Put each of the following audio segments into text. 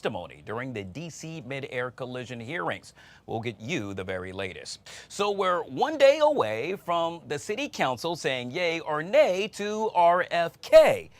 testimony during the D.C. mid-air collision hearings. We'll get you the very latest. So we're one day away from the city council saying yay or nay to RFK.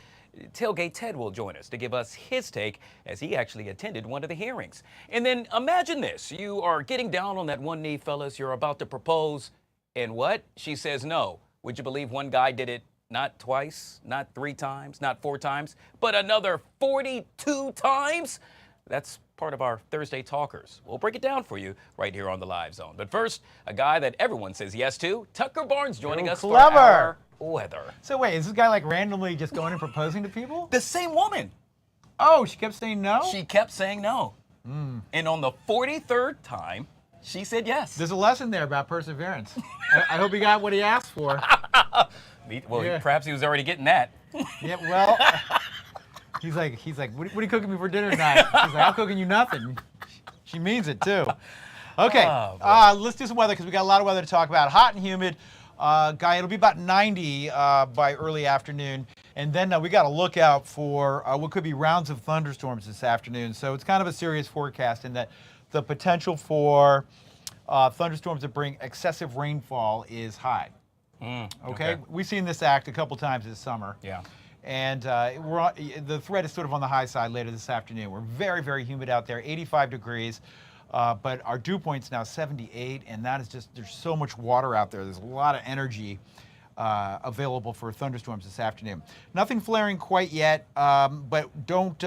Tailgate Ted will join us to give us his take as he actually attended one of the hearings. And then imagine this. You are getting down on that one knee, fellas. You're about to propose. And what? She says no. Would you believe one guy did it not twice, not 3 times, not 4 times, but another 42 times? That's part of our Thursday Talkers. We'll break it down for you right here on the Live Zone. But first, a guy that everyone says yes to, Tucker Barnes joining us for our weather. So wait, is this guy like randomly just going and proposing to people? The same woman. Oh, she kept saying no? She kept saying no. And on the 43rd time, she said yes. There's a lesson there about perseverance. I hope he got what he asked for. Well, Yeah. perhaps he was already getting that. Yeah, well, he's like, what are you cooking me for dinner tonight? She's like, I'm cooking you nothing. She means it too. Okay, let's do some weather because we got a lot of weather to talk about. Hot and humid. Guy, it'll be about 90 by early afternoon. And then we got to look out for what could be rounds of thunderstorms this afternoon. So it's kind of a serious forecast in that the potential for thunderstorms that bring excessive rainfall is high. Okay? We've seen this act a couple times this summer. Yeah. And the threat is sort of on the high side later this afternoon. We're very, very humid out there, 85 degrees. But our dew point's now 78, and that is just, there's so much water out there. There's a lot of energy available for thunderstorms this afternoon. Nothing flaring quite yet, but don't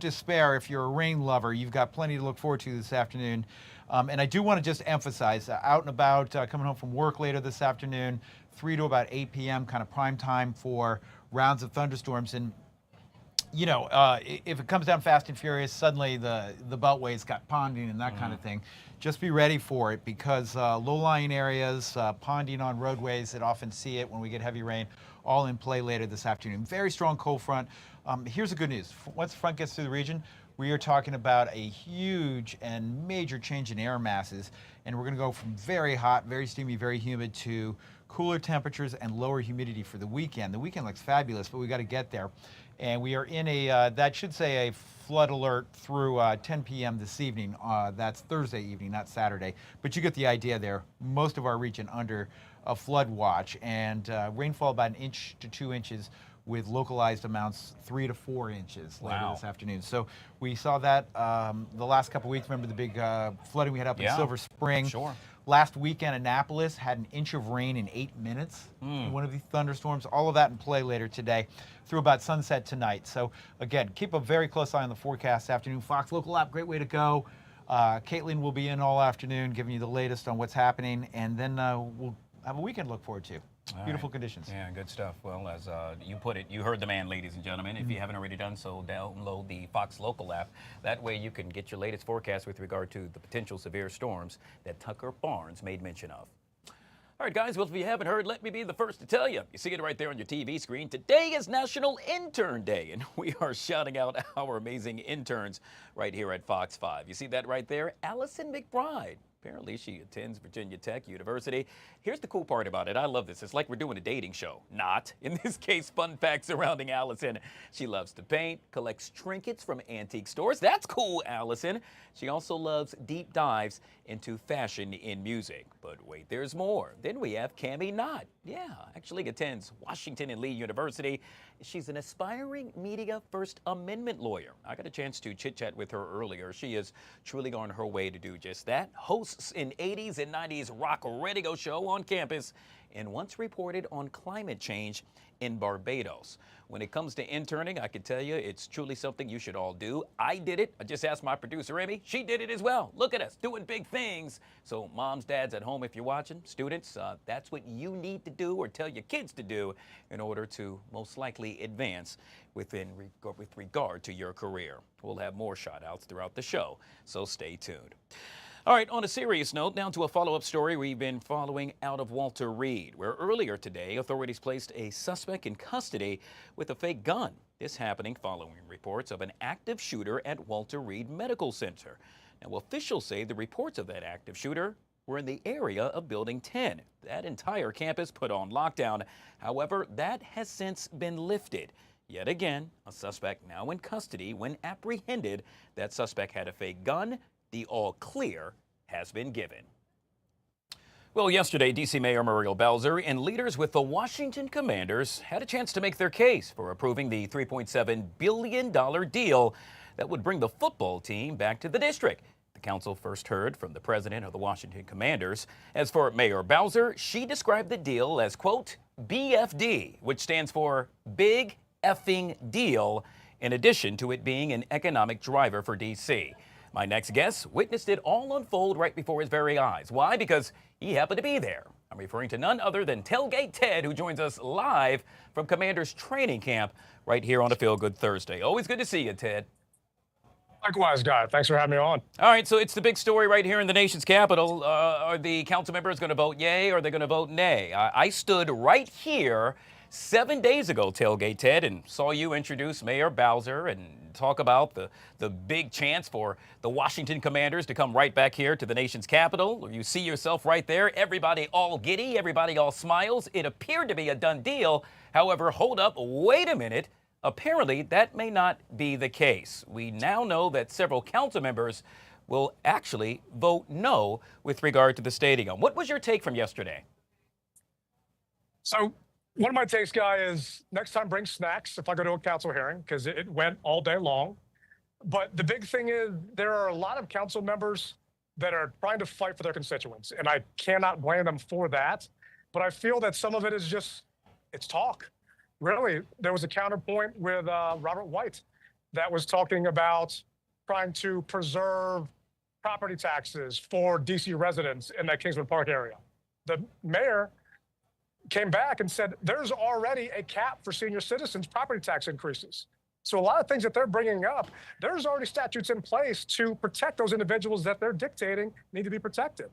despair if you're a rain lover. You've got plenty to look forward to this afternoon. And I do want to just emphasize, out and about, coming home from work later this afternoon, 3 to about 8 p.m., kind of prime time for rounds of thunderstorms. And you know, if it comes down fast and furious, suddenly the beltways got ponding and that kind of thing. Just be ready for it because low-lying areas, ponding on roadways that often see it when we get heavy rain, all in play later this afternoon. Very strong cold front. Here's the good news. Once the front gets through the region, we are talking about a huge and major change in air masses, and we're going to go from very hot, very steamy, very humid to cooler temperatures and lower humidity for the weekend. The weekend looks fabulous, but we got to get there. And we are in a, that should say a flood alert through 10 p.m. this evening. That's Thursday evening, not Saturday. But you get the idea there. Most of our region under a flood watch, and rainfall about 1 to 2 inches with localized amounts 3 to 4 inches later this afternoon. So we saw that the last couple weeks. Remember the big flooding we had up in Silver Spring? Sure. Last weekend, Annapolis had 1 inch of rain in 8 minutes in one of these thunderstorms. All of that in play later today through about sunset tonight. So again, keep a very close eye on the forecast this afternoon. Fox Local app, great way to go. Caitlin will be in all afternoon giving you the latest on what's happening. And then we'll have a weekend to look forward to. Beautiful conditions. Yeah, good stuff. Well, as you put it, you heard the man, ladies and gentlemen. If you haven't already done so, download the Fox Local app. That way you can get your latest forecast with regard to the potential severe storms that Tucker Barnes made mention of. All right, guys, well, if you haven't heard, let me be the first to tell you. You see it right there on your TV screen. Today is National Intern Day, and we are shouting out our amazing interns right here at Fox 5. You see that right there? Allison McBride. Apparently, she attends Virginia Tech University. Here's the cool part about it. I love this. It's like we're doing a dating show. Not. In this case, fun facts surrounding Allison. She loves to paint, collects trinkets from antique stores. That's cool, Allison. She also loves deep dives into fashion in music. But wait, there's more. Then we have Cammie Knott. Yeah, actually attends Washington and Lee University. She's an aspiring media First Amendment lawyer. I got a chance to chit-chat with her earlier. She is truly on her way to do just that. Hosts an 80s and 90s rock radio show on campus, and once reported on climate change in Barbados. When it comes to interning, I can tell you it's truly something you should all do. I did it. I just asked my producer, Emmy. She did it as well. Look at us doing big things. So moms, dads at home, if you're watching, students, that's what you need to do or tell your kids to do in order to most likely advance with regard to your career. We'll have more shout-outs throughout the show, so stay tuned. All right, on a serious note, down to a follow-up story we've been following out of Walter Reed, where earlier today, authorities placed a suspect in custody with a fake gun. This happening following reports of an active shooter at Walter Reed Medical Center. Now, officials say the reports of that active shooter were in the area of Building 10. That entire campus put on lockdown. However, that has since been lifted. Yet again, a suspect now in custody. When apprehended, that suspect had a fake gun. The all clear has been given. Well, yesterday, D.C. Mayor Muriel Bowser and leaders with the Washington Commanders had a chance to make their case for approving the $3.7 billion deal that would bring the football team back to the district. The council first heard from the president of the Washington Commanders. As for Mayor Bowser, she described the deal as, quote, BFD, which stands for Big Effing Deal, in addition to it being an economic driver for D.C. My next guest witnessed it all unfold right before his very eyes. Why? Because he happened to be there. I'm referring to none other than Tailgate Ted, who joins us live from Commanders training camp right here on a Feel Good Thursday. Always good to see you, Ted. Likewise, Guy. Thanks for having me on. All right, so it's the big story right here in the nation's capital. Are the council members going to vote yay or are they going to vote nay? I stood right here 7 days ago, Tailgate Ted, and saw you introduce Mayor Bowser and talk about the big chance for the Washington Commanders to come right back here to the nation's capital. You see yourself right there, everybody all giddy, everybody all smiles. It appeared to be a done deal. However, hold up, wait a minute. Apparently, that may not be the case. We now know that several council members will actually vote no with regard to the stadium. What was your take from yesterday? So one of my takes, Guy, is next time bring snacks if I go to a council hearing, because it went all day long. But the big thing is there are a lot of council members that are trying to fight for their constituents, and I cannot blame them for that. But I feel that some of it is just, it's talk. Really, there was a counterpoint with Robert White that was talking about trying to preserve property taxes for DC residents in that Kingswood Park area. The mayor came back and said there's already a cap for senior citizens' property tax increases. So a lot of things that they're bringing up, there's already statutes in place to protect those individuals that they're dictating need to be protected.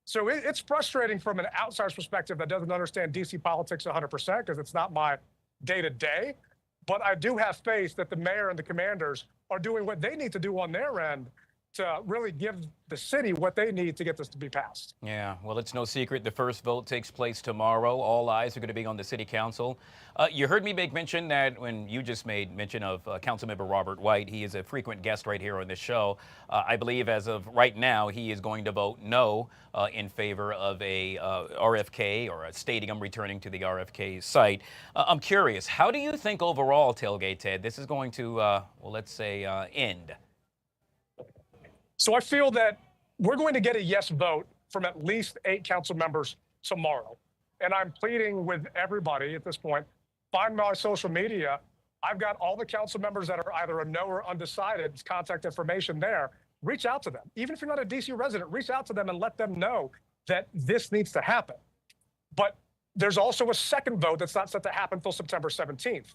So it's frustrating from an outsider's perspective that doesn't understand DC politics 100% because it's not my day-to-day. But I do have faith that the mayor and the commanders are doing what they need to do on their end to really give the city what they need to get this to be passed. Yeah, well, it's no secret the first vote takes place tomorrow. All eyes are going to be on the city council. You heard me make mention that when you just made mention of Councilmember Robert White, he is a frequent guest right here on this show. I believe as of right now, he is going to vote no in favor of a RFK or a stadium returning to the RFK site. I'm curious, how do you think overall, Tailgate Ted, this is going to, well, let's say, end? So I feel that we're going to get a yes vote from at least 8 council members tomorrow. And I'm pleading with everybody at this point, find my social media. I've got all the council members that are either a no or undecided, contact information there. Reach out to them. Even if you're not a DC resident, reach out to them and let them know that this needs to happen. But there's also a second vote that's not set to happen until September 17th.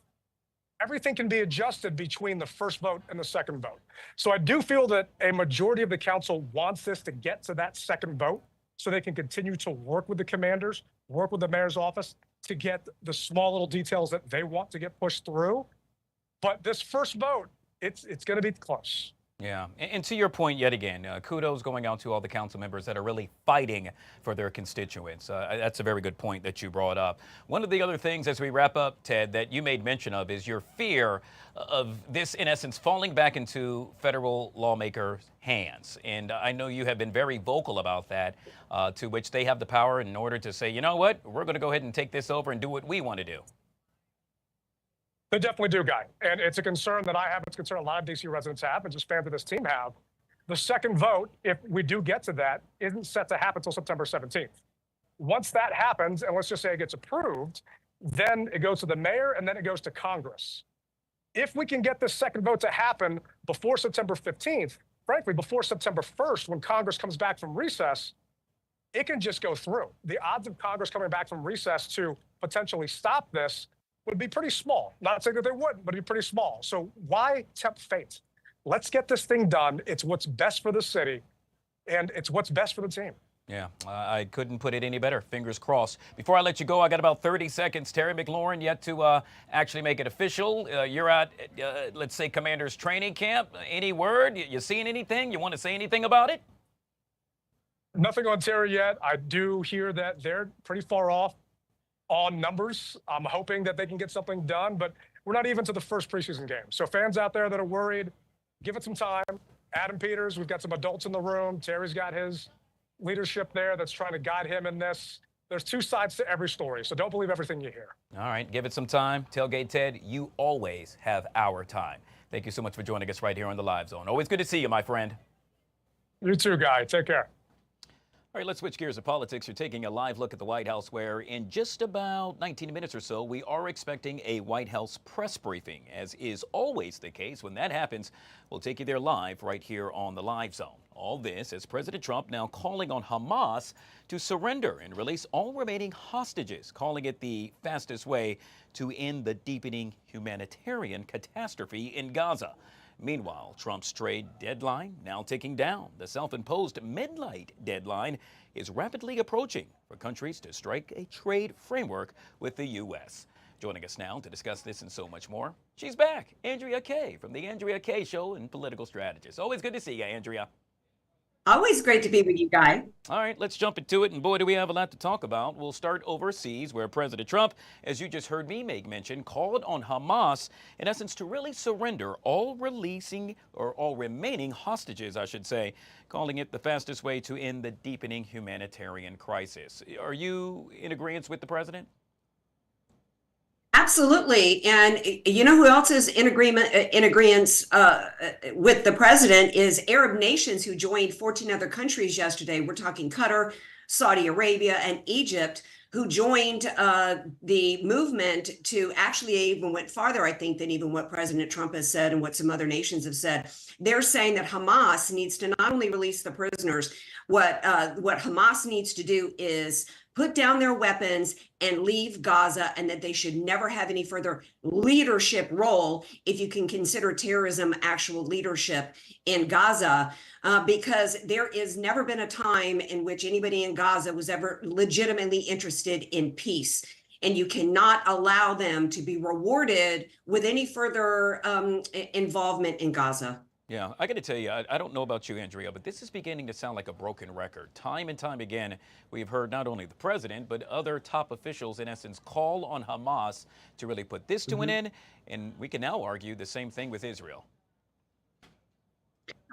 Everything can be adjusted between the first vote and the second vote. So I do feel that a majority of the council wants this to get to that second vote so they can continue to work with the commanders, work with the mayor's office to get the small little details that they want to get pushed through. But this first vote, it's going to be close. Yeah, and to your point yet again, kudos going out to all the council members that are really fighting for their constituents. That's a very good point that you brought up. One of the other things as we wrap up, Ted, that you made mention of is your fear of this, in essence, falling back into federal lawmakers' hands. And I know you have been very vocal about that, to which they have the power in order to say, you know what, we're going to go ahead and take this over and do what we want to do. They definitely do, Guy. And it's a concern that I have. It's a concern a lot of DC residents have and just fans of this team have. The second vote, if we do get to that, isn't set to happen until September 17th. Once that happens, and let's just say it gets approved, then it goes to the mayor and then it goes to Congress. If we can get this second vote to happen before September 15th, frankly, before September 1st, when Congress comes back from recess, it can just go through. The odds of Congress coming back from recess to potentially stop this would be pretty small. Not saying that they wouldn't, but it'd be pretty small. So why tempt fate? Let's get this thing done. It's what's best for the city, and it's what's best for the team. Yeah, I couldn't put it any better. Fingers crossed. Before I let you go, I got about 30 seconds. Terry McLaurin yet to actually make it official. You're at, let's say, Commander's training camp. Any word? You seeing anything? You want to say anything about it? Nothing on Terry yet. I do hear that they're pretty far off on numbers. I'm hoping that they can get something done, but We're not even to the first preseason game. So fans out there that are worried, give it some time. Adam Peters, we've got some adults in the room. Terry's got his leadership there that's trying to guide him in this. There's two sides to every story, so don't believe everything you hear. All right, give it some time. Tailgate Ted, you always have our time. Thank you so much for joining us right here on the Live Zone. Always good to see you, my friend. You too, Guy. Take care. All right, let's switch gears to politics. You're taking a live look at the White House, where in just about 19 minutes or so, we are expecting a White House press briefing. As is always the case, when that happens, we'll take you there live right here on the Live Zone. All this as President Trump now calling on Hamas to surrender and release all remaining hostages, calling it the fastest way to end the deepening humanitarian catastrophe in Gaza. Meanwhile, Trump's trade deadline now ticking down. The self-imposed midnight deadline is rapidly approaching for countries to strike a trade framework with the U.S. Joining us now to discuss this and so much more, she's back, Andrea Kaye from the Andrea Kaye Show and political strategist. Always good to see you, Andrea. Always great to be with you, Guy. All right, let's jump into it. And boy, do we have a lot to talk about. We'll start overseas, where President Trump, as you just heard me make mention, called on Hamas, in essence, to really surrender all remaining hostages, I should say, calling it the fastest way to end the deepening humanitarian crisis. Are you in agreement with the president? Absolutely. And you know who else is in agreement with the president is Arab nations who joined 14 other countries yesterday. We're talking Qatar, Saudi Arabia, and Egypt, who joined the movement to actually even went farther, I think, than even what President Trump has said and what some other nations have said. They're saying that Hamas needs to not only release the prisoners, what Hamas needs to do is put down their weapons and leave Gaza, and that they should never have any further leadership role, if you can consider terrorism actual leadership in Gaza, because there has never been a time in which anybody in Gaza was ever legitimately interested in peace. And you cannot allow them to be rewarded with any further involvement in Gaza. Yeah, I got to tell you, I don't know about you, Andrea, but this is beginning to sound like a broken record. Time and time again, we've heard not only the president, but other top officials, in essence, call on Hamas to really put this to an end. And we can now argue the same thing with Israel.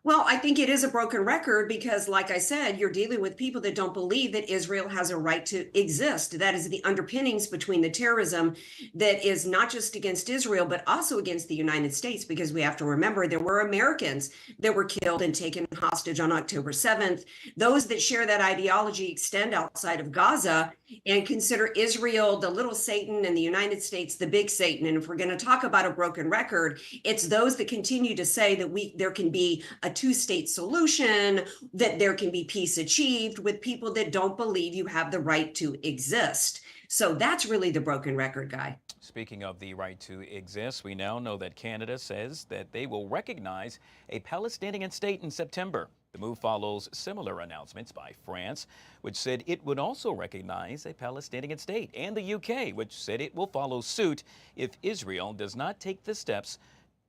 Well, I think it is a broken record because, like I said, you're dealing with people that don't believe that Israel has a right to exist. That is the underpinnings between the terrorism that is not just against Israel, but also against the United States, because we have to remember there were Americans that were killed and taken hostage on October 7th. Those that share that ideology extend outside of Gaza and consider Israel the little Satan and the United States the big Satan. And if we're going to talk about a broken record, it's those that continue to say that there can be a two-state solution, that there can be peace achieved, with people that don't believe you have the right to exist. So that's really the broken record, Guy. Speaking of the right to exist, we now know that Canada says that they will recognize a Palestinian state in September. The move follows similar announcements by France, which said it would also recognize a Palestinian state, and the UK, which said it will follow suit if Israel does not take the steps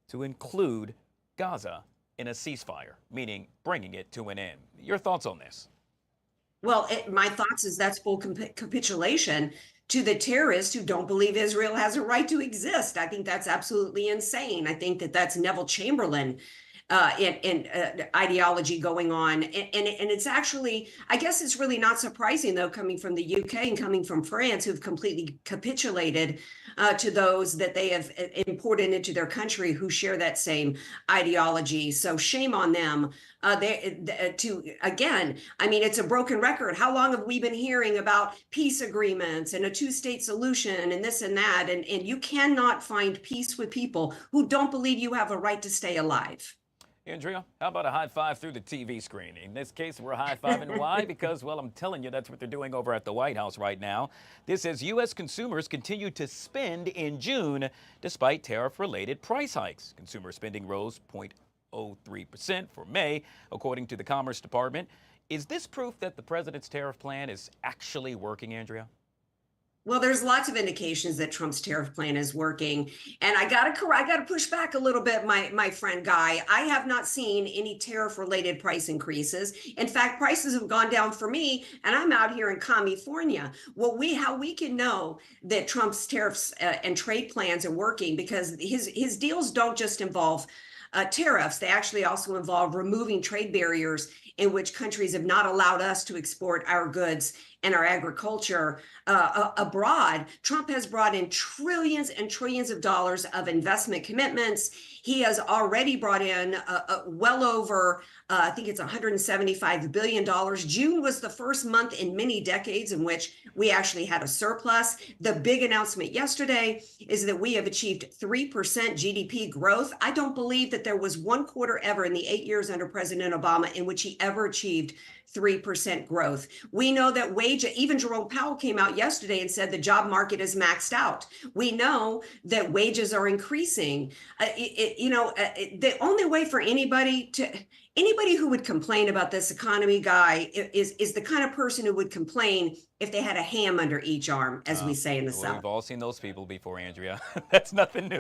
to include Gaza in a ceasefire, meaning bringing it to an end. Your thoughts on this? Well, my thoughts is that's full capitulation to the terrorists who don't believe Israel has a right to exist. I think that's absolutely insane. I think that that's Neville Chamberlain ideology going on. And it's actually, I guess it's really not surprising, though, coming from the UK and coming from France, who've completely capitulated to those that they have imported into their country who share that same ideology. So shame on them. Again, I mean, it's a broken record. How long have we been hearing about peace agreements and a two-state solution and this and that? And you cannot find peace with people who don't believe you have a right to stay alive. Andrea, how about a high five through the TV screen? In this case, we're high-fiving. Why? Because, well, I'm telling you, that's what they're doing over at the White House right now. This as U.S. consumers continue to spend in June despite tariff-related price hikes. Consumer spending rose 0.03% for May, according to the Commerce Department. Is this proof that the president's tariff plan is actually working, Andrea? Well, there's lots of indications that Trump's tariff plan is working, and I gotta push back a little bit, my friend Guy. I have not seen any tariff-related price increases. In fact, prices have gone down for me, and I'm out here in California. Well, how we can know that Trump's tariffs and trade plans are working because his deals don't just involve tariffs. They actually also involve removing trade barriers in which countries have not allowed us to export our goods and our agriculture abroad. Trump has brought in trillions and trillions of dollars of investment commitments. He has already brought in well over, I think it's $175 billion. June was the first month in many decades in which we actually had a surplus. The big announcement yesterday is that we have achieved 3% GDP growth. I don't believe that there was one quarter ever in the 8 years under President Obama in which he ever achieved 3% growth. We know that even Jerome Powell came out yesterday and said the job market is maxed out. We know that wages are increasing. The only way for anybody who would complain about this economy, Guy, is the kind of person who would complain if they had a ham under each arm, as we say in the South. We've all seen those people before, Andrea. That's nothing new.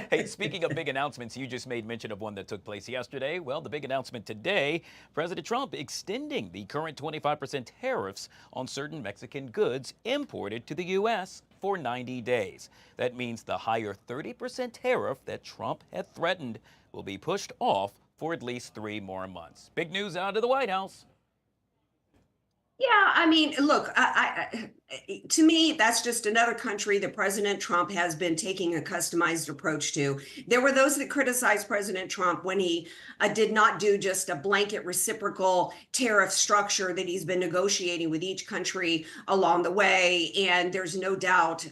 Hey, speaking of big announcements, you just made mention of one that took place yesterday. Well, the big announcement today, President Trump extending the current 25% tariffs on certain Mexican goods imported to the U.S. for 90 days. That means the higher 30% tariff that Trump had threatened will be pushed off for at least 3 more months. Big news out of the White House. Yeah, I mean, look, to me, that's just another country that President Trump has been taking a customized approach to. There were those that criticized President Trump when he did not do just a blanket reciprocal tariff structure that he's been negotiating with each country along the way. And there's no doubt,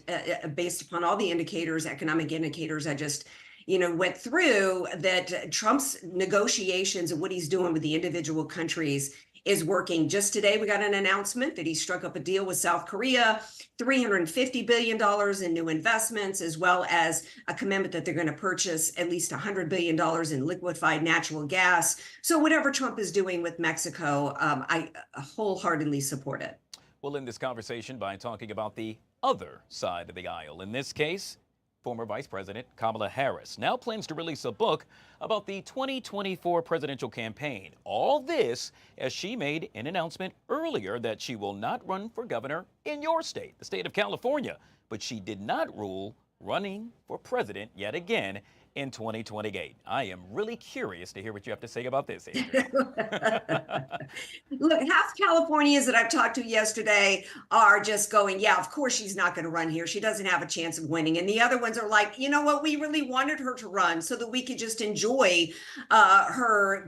based upon all the indicators, economic indicators I just went through, that Trump's negotiations and what he's doing with the individual countries is working. Just today, we got an announcement that he struck up a deal with South Korea, $350 billion in new investments, as well as a commitment that they're going to purchase at least $100 billion in liquefied natural gas. So whatever Trump is doing with Mexico, I wholeheartedly support it. We'll end this conversation by talking about the other side of the aisle. In this case, former Vice President Kamala Harris now plans to release a book about the 2024 presidential campaign. All this as she made an announcement earlier that she will not run for governor in your state, the state of California. But she did not rule running for president yet again in 2028. I am really curious to hear what you have to say about this, Andrea. Look, half Californians that I've talked to yesterday are just going, yeah, of course she's not going to run here. She doesn't have a chance of winning. And the other ones are like, you know what? We really wanted her to run so that we could just enjoy her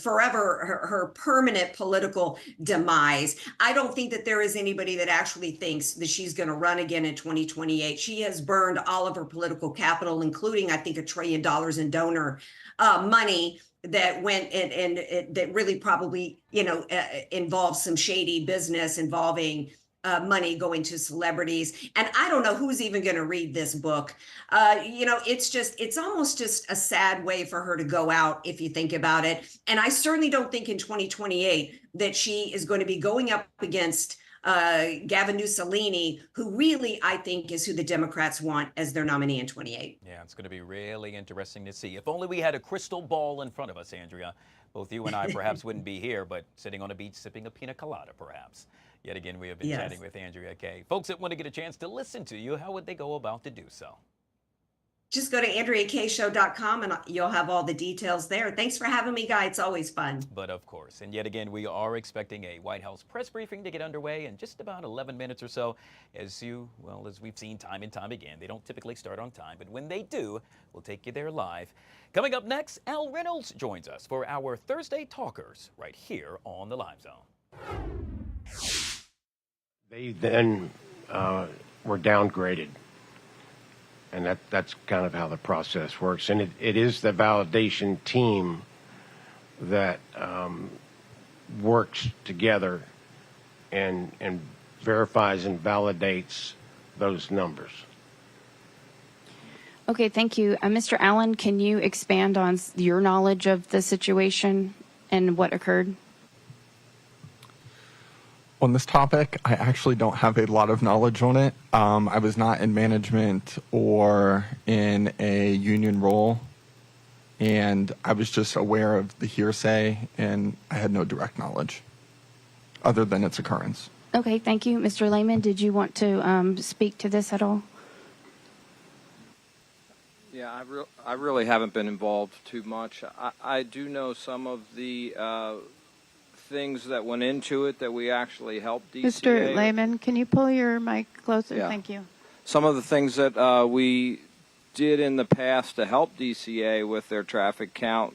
forever, her permanent political demise. I don't think that there is anybody that actually thinks that she's going to run again in 2028. She has burned all of her political capital, including, I think, $1 trillion in donor money that went and that really probably, involves some shady business involving money going to celebrities. And I don't know who's even going to read this book. It's almost just a sad way for her to go out, if you think about it. And I certainly don't think in 2028 that she is going to be going up against Gavin Mussolini, who really, I think, is who the Democrats want as their nominee in 28. Yeah, it's going to be really interesting to see. If only we had a crystal ball in front of us, Andrea. Both you and I perhaps wouldn't be here, but sitting on a beach sipping a pina colada, perhaps. Yet again, we have been chatting with Andrea Kaye. Folks that want to get a chance to listen to you, how would they go about to do so? Just go to AndreaKayeShow.com and you'll have all the details there. Thanks for having me, Guy. It's always fun. But of course, and yet again, we are expecting a White House press briefing to get underway in just about 11 minutes or so. As we've seen time and time again, they don't typically start on time, but when they do, we'll take you there live. Coming up next, Al Reynolds joins us for our Thursday Talkers right here on the Live Zone. They then were downgraded. And that's kind of how the process works. And it is the validation team that works together and verifies and validates those numbers. Okay, thank you. Mr. Allen, can you expand on your knowledge of the situation and what occurred? on this topic. I actually don't have a lot of knowledge on it. I was not in management or in a union role, and I was just aware of the hearsay, and I had no direct knowledge other than its occurrence. Okay, thank you. Mr. Lehman, did you want to speak to this at all? Yeah, I really haven't been involved too much. I do know some of the things that went into it that we actually helped DCA. Mr. Lehman, can you pull your mic closer? Yeah. Thank you. Some of the things that we did in the past to help DCA with their traffic count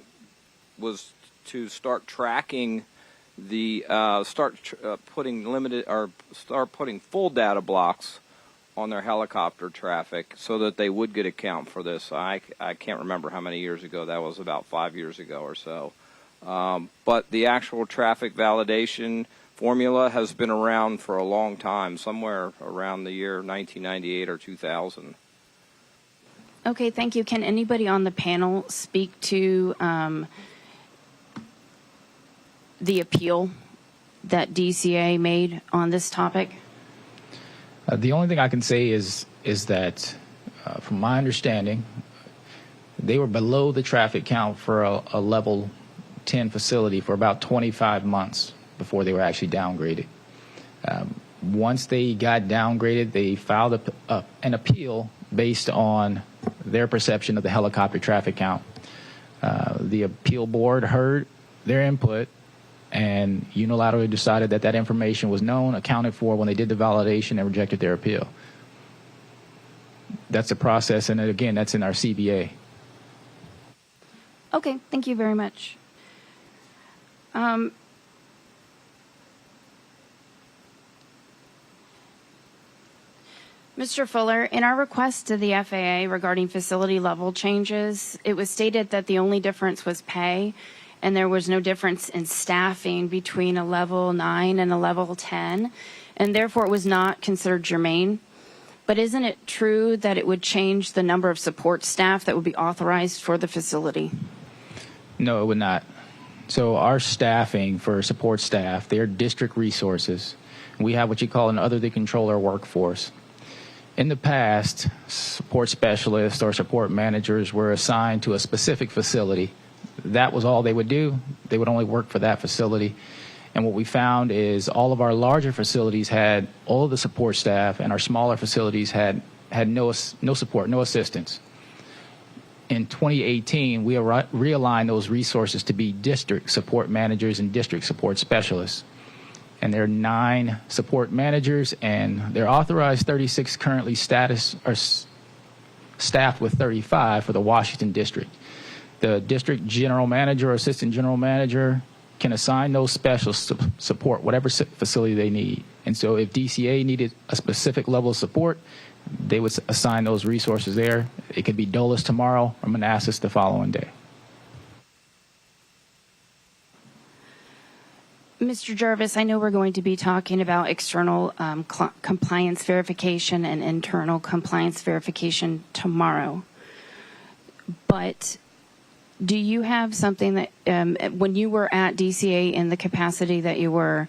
was to start tracking the putting full data blocks on their helicopter traffic so that they would get a count for this. I can't remember how many years ago. That was about 5 years ago or so. But the actual traffic validation formula has been around for a long time, somewhere around the year 1998 or 2000. Okay, thank you. Can anybody on the panel speak to the appeal that DCA made on this topic? The only thing I can say is that, from my understanding, they were below the traffic count for a level 10 facility for about 25 months before they were actually downgraded. Once they got downgraded, they filed an appeal based on their perception of the helicopter traffic count. The appeal board heard their input and unilaterally decided that information was known, accounted for when they did the validation, and rejected their appeal. That's the process, and again, that's in our CBA. Okay, thank you very much. Mr. Fuller, in our request to the FAA regarding facility level changes, it was stated that the only difference was pay, and there was no difference in staffing between a level 9 and a level 10, and therefore it was not considered germane. But isn't it true that it would change the number of support staff that would be authorized for the facility? No, it would not. So our staffing for support staff, they're district resources. We have what you call an other than controller workforce. In the past, support specialists or support managers were assigned to a specific facility. That was all they would do. They would only work for that facility. And what we found is all of our larger facilities had all of the support staff, and our smaller facilities had no support, no assistance. In 2018, we realigned those resources to be district support managers and district support specialists. And there are 9 support managers, and they're authorized 36 currently staffed with 35 for the Washington district. The district general manager or assistant general manager can assign those specialists to support whatever facility they need. And so if DCA needed a specific level of support, they would assign those resources there. It could be Dulles tomorrow or Manassas the following day. Mr. Jarvis, I know we're going to be talking about external compliance verification and internal compliance verification tomorrow. But do you have something that, when you were at DCA in the capacity that you were,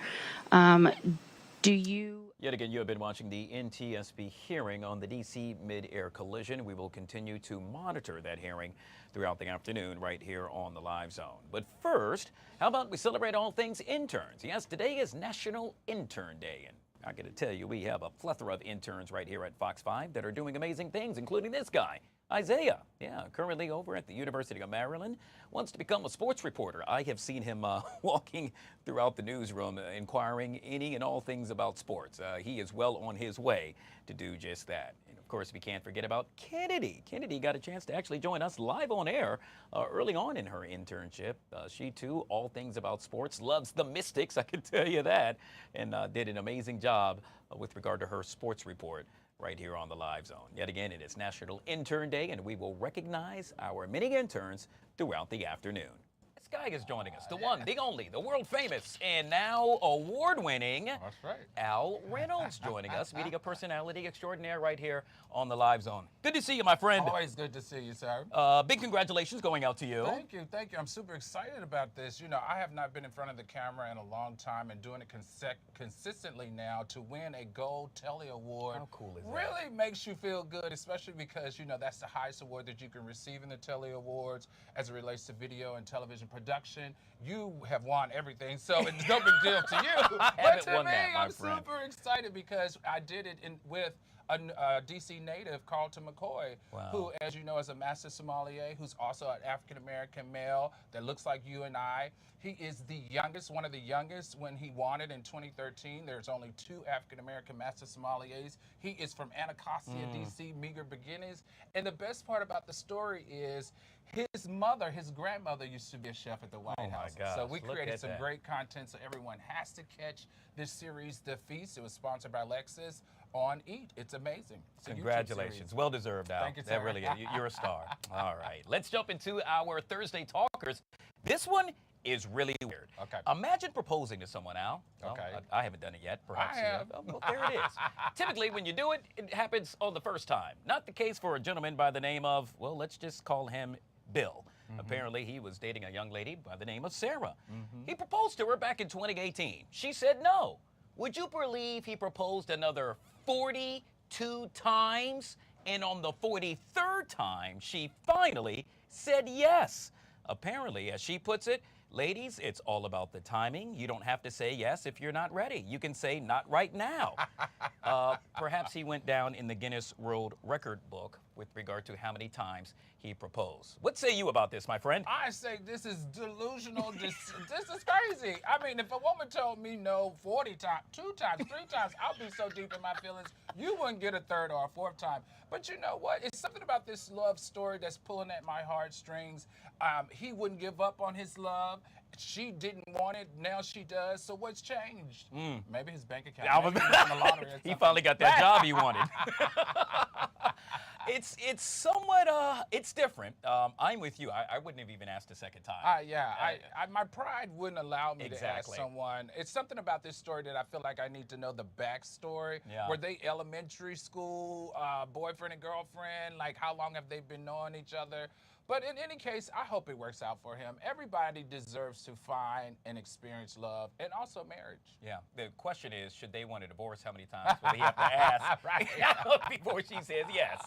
do you... Yet again, you have been watching the NTSB hearing on the DC mid-air collision. We will continue to monitor that hearing throughout the afternoon right here on the Live Zone. But first, how about we celebrate all things interns? Yes, today is National Intern Day, and I got to tell you, we have a plethora of interns right here at Fox 5 that are doing amazing things, including this guy, Isaiah. Yeah, currently over at the University of Maryland, wants to become a sports reporter. I have seen him walking throughout the newsroom, inquiring any and all things about sports. He is well on his way to do just that. And of course, we can't forget about Kennedy. Kennedy got a chance to actually join us live on air early on in her internship. She too, all things about sports, loves the Mystics, I can tell you that, and did an amazing job with regard to her sports report right here on the Live Zone. Yet again, it is National Intern Day, and we will recognize our many interns throughout the afternoon. Let's Guy is joining us. The one, the only, the world famous, and now award-winning. That's right. Al Reynolds joining us, media personality extraordinaire right here on the Live Zone. Good to see you, my friend. Always good to see you, sir. Big congratulations going out to you. Thank you, thank you. I'm super excited about this. You know, I have not been in front of the camera in a long time and doing it consistently now to win a Gold Telly Award. How cool is that? Really makes you feel good, especially because, you know, that's the highest award that you can receive in the Telly Awards as it relates to video and television production. You have won everything, so it's no big deal to you. But to me, I'm super excited because I did it with a DC native, Carlton McCoy, who, as you know, is a master sommelier, who's also an African-American male that looks like you and I. He is the youngest, one of the youngest. When he won it in 2013, there's only 2 African-American master sommeliers. He is from Anacostia, DC, meager beginnings. And the best part about the story is his mother, his grandmother, used to be a chef at the White House. Gosh, so we look created at some that. great content, so everyone has to catch this series, The Feast. It was sponsored by Lexus on Eat. It's amazing. It's a YouTube Congratulations. series. Well deserved, Al. Thank you, That sir. really, you're a star. All right. Let's jump into our Thursday talkers. This one is really weird. Okay. Imagine proposing to someone, Al. Well, Okay. I haven't done it yet. Perhaps I you have. Oh, well, there it is. Typically, when you do it, it happens on the first time. Not the case for a gentleman by the name of, well, let's just call him Bill. Apparently, he was dating a young lady by the name of Sarah. He proposed to her back in 2018. She said no. Would you believe he proposed another 42 times? And on the 43rd time, she finally said yes. Apparently, as she puts it, ladies, it's all about the timing. You don't have to say yes if you're not ready. You can say not right now. Perhaps he went down in the Guinness World Record book with regard to how many times he proposed. What say you about this, my friend? I say this is delusional. This is crazy. I mean, if a woman told me no 40 times, 2 times, 3 times, I'll be so deep in my feelings, you wouldn't get a 3rd or a 4th time. But you know what? It's something about this love story that's pulling at my heartstrings. He wouldn't give up on his love. She didn't want it. Now she does. So what's changed? Maybe his bank account. Maybe he won the lottery or He something. finally got that job he wanted. It's somewhat, it's different. I'm with you. I wouldn't have even asked a second time. My pride wouldn't allow me to ask Exactly. someone. It's something about this story that I feel like I need to know the backstory. Yeah. Were they elementary school, boyfriend and girlfriend? Like, how long have they been knowing each other? But in any case, I hope it works out for him. Everybody deserves to find and experience love and also marriage. Yeah. The question is, should they want a divorce? How many times will he have to ask before she says yes?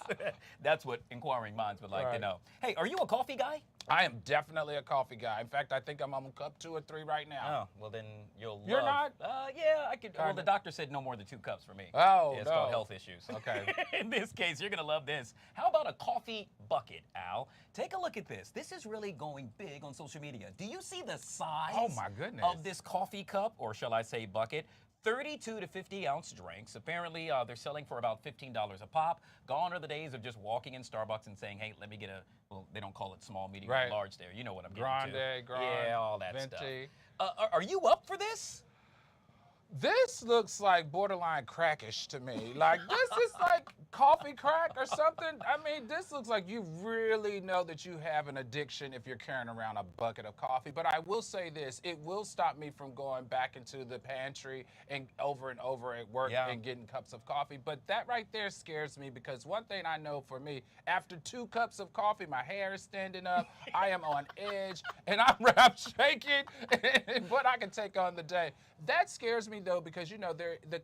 That's what inquiring minds would like to know. Hey, are you a coffee guy? I am definitely a coffee guy. In fact, I think I'm on cup 2 or 3 right now. Oh, well then you'll You're love. Yeah, I could. Well, Kinda. the doctor said no more than 2 cups for me. Oh, yeah, it's no. called health issues. Okay. In this case, you're gonna love this. How about a coffee bucket, Al? Take a look at this. This is really going big on social media. Do you see the size Oh, my goodness. of this coffee cup, or shall I say bucket? 32 to 50 ounce drinks. Apparently, they're selling for about $15 a pop. Gone are the days of just walking in Starbucks and saying, hey, let me get a, well, they don't call it small, medium, or Right. large there. You know what I'm Grande, getting to. grande, Yeah, all that venti. stuff. Are you up for this? This looks like borderline crackish to me. Like, this is like coffee crack or something. I mean, this looks like you really know that you have an addiction if you're carrying around a bucket of coffee. But I will say this, it will stop me from going back into the pantry and over at work and getting cups of coffee. But that right there scares me because one thing I know for me, after 2 cups of coffee, my hair is standing up, I am on edge, and I'm shaking what I can take on the day. That scares me though, because you know,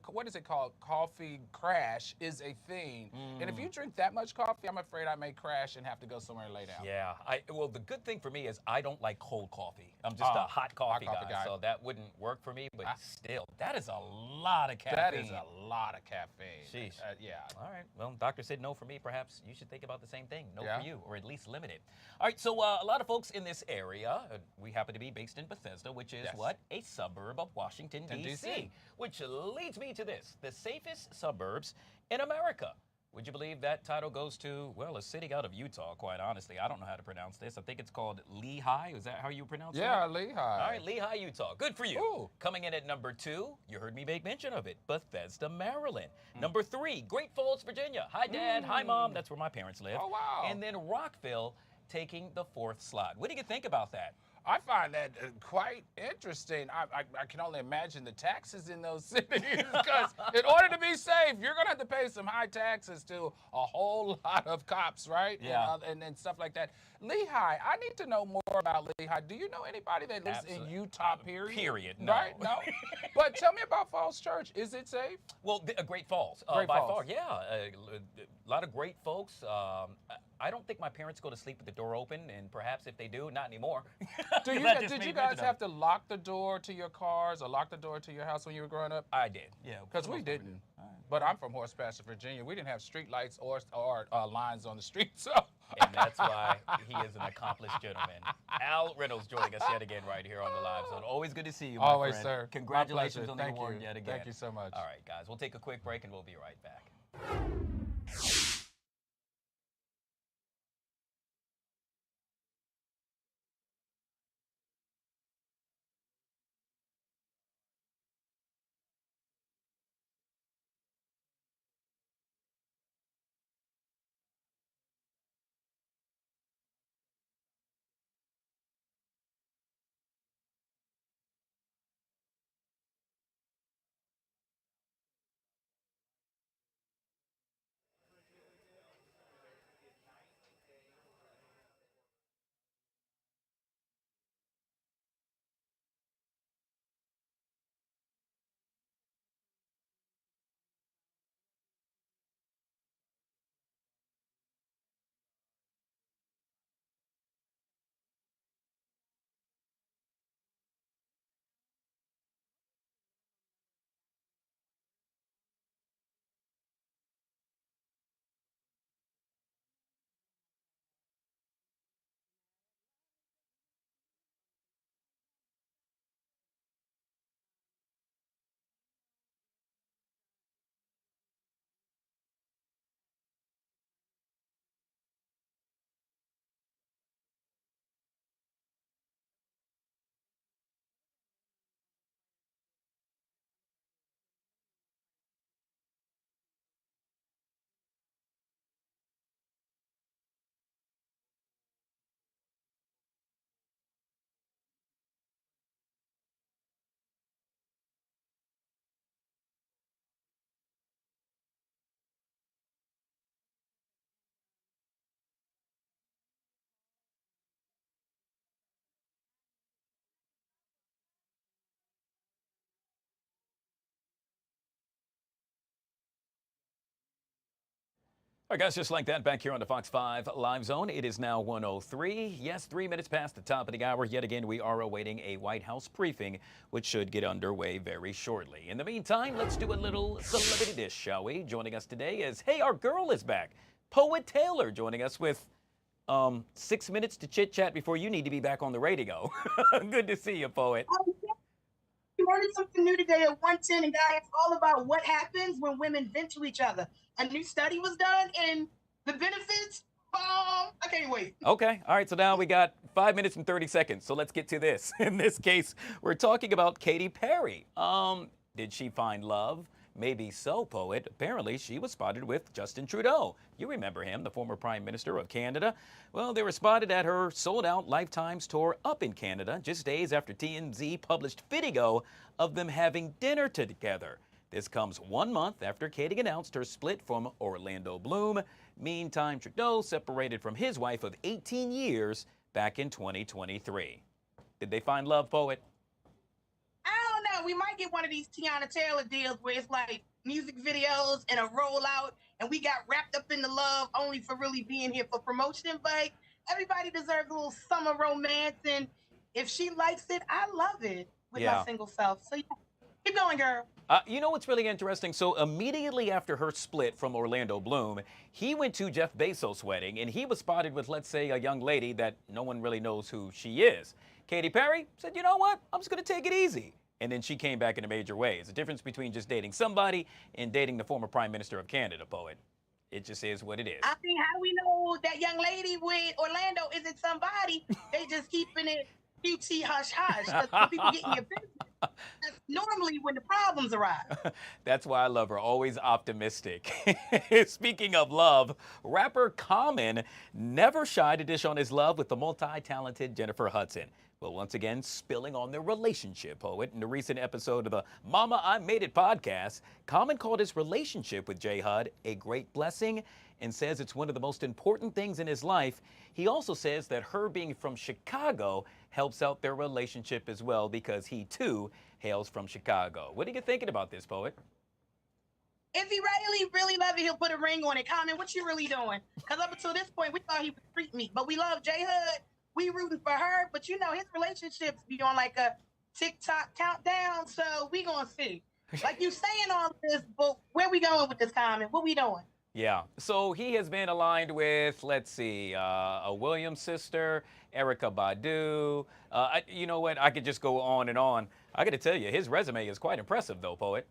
what is it called? Coffee crash is a thing. And if you drink that much coffee, I'm afraid I may crash and have to go somewhere and lay down. Yeah. Well, the good thing for me is I don't like cold coffee. I'm just a hot coffee guy, so that wouldn't work for me. But still, that is a lot of caffeine. That is a lot of caffeine. Sheesh. Yeah. All right. Well, doctor said no for me. Perhaps you should think about the same thing. No Yeah. for you, or at least limit it. All right. So a lot of folks in this area, we happen to be based in Bethesda, which is what? A suburb of Washington, D.C. Which leads me to this, the safest suburbs in America. Would you believe that title goes to, well, a city out of Utah, quite honestly. I don't know how to pronounce this. I think it's called Lehigh. Is that how you pronounce it? Yeah, Lehigh. All right, Lehigh, Utah. Good for you. Ooh. Coming in at number 2, you heard me make mention of it, Bethesda, Maryland. Number 3, Great Falls, Virginia. Hi, Dad. Hi, Mom. That's where my parents live. Oh, wow. And then Rockville taking the 4th slot. What do you think about that? I find that quite interesting. I can only imagine the taxes in those cities because in order to be safe, you're going to have to pay some high taxes to a whole lot of cops, right? Yeah. And stuff like that. Lehigh, I need to know more about Lehigh. Do you know anybody that lives in Utah, period? Period, no. Right? No. But tell me about Falls Church. Is it safe? Well, Great Falls, Great by Falls. far, yeah. A lot of great folks. I don't think my parents go to sleep with the door open, and perhaps if they do, not anymore. Did you guys have to lock the door to your cars or lock the door to your house when you were growing up? I did, yeah. Because we didn't. But I'm from Horse Pasture, Virginia. We didn't have street lights or lines on the street, so. And that's why he is an accomplished gentleman. Al Reynolds joining us yet again right here on the Live Zone. Always good to see you, my Always, friend. sir. Congratulations My on pleasure. the Thank award you. yet again. Thank you so much. All right, guys, we'll take a quick break and we'll be right back. All right, guys, just like that, back here on the Fox 5 Live Zone. It is now 1:03. Yes, 3 minutes past the top of the hour. Yet again, we are awaiting a White House briefing, which should get underway very shortly. In the meantime, let's do a little celebrity dish, shall we? Joining us today is, hey, our girl is back. Poet Taylor joining us with 6 minutes to chit-chat before you need to be back on the radio. Good to see you, Poet. We learned something new today at 110, and guys, it's all about what happens when women vent to each other. A new study was done, and the benefits, I can't wait. Okay, all right, so now we got 5 minutes and 30 seconds, so let's get to this. In this case, we're talking about Katy Perry. Did she find love? Maybe so, Poet. Apparently, she was spotted with Justin Trudeau. You remember him, the former Prime Minister of Canada. Well, they were spotted at her sold-out Lifetimes tour up in Canada, just days after TMZ published video of them having dinner together. This comes 1 month after Katy announced her split from Orlando Bloom. Meantime, Trudeau separated from his wife of 18 years back in 2023. Did they find love, Poet? I don't know. We might get one of these Tiana Taylor deals where it's like music videos and a rollout, and we got wrapped up in the love only for really being here for promotion. But everybody deserves a little summer romance, and if she likes it, I love it with my single self. So yeah, keep going, girl. You know what's really interesting? So immediately after her split from Orlando Bloom, he went to Jeff Bezos' wedding, and he was spotted with, let's say, a young lady that no one really knows who she is. Katy Perry said, you know what? I'm just going to take it easy. And then she came back in a major way. It's the difference between just dating somebody and dating the former Prime Minister of Canada, Poet. It just is what it is. I mean, how do we know that young lady with Orlando isn't somebody? They just keeping it QT hush hush because people getting your business. That's normally when the problems arise. That's why I love her, always optimistic. Speaking of love, rapper Common never shied to dish on his love with the multi-talented Jennifer Hudson. Well, once again, spilling on their relationship, Poet. In the recent episode of the Mama I Made It podcast, Common called his relationship with J. Hud a great blessing and says it's one of the most important things in his life. He also says that her being from Chicago helps out their relationship as well because he, too, hails from Chicago. What are you thinking about this, Poet? If he really love it, he'll put a ring on it. Common, what you really doing? Because up until this point, we thought he would treat me. But we love J. Hud. We rooting for her. But, you know, his relationships be on like a TikTok countdown. So we going to see. Like you saying all this, but where we going with this, Common? What we doing? Yeah, so he has been aligned with, let's see, a Williams sister, Erykah Badu. You know what? I could just go on and on. I got to tell you, his resume is quite impressive, though, Poet.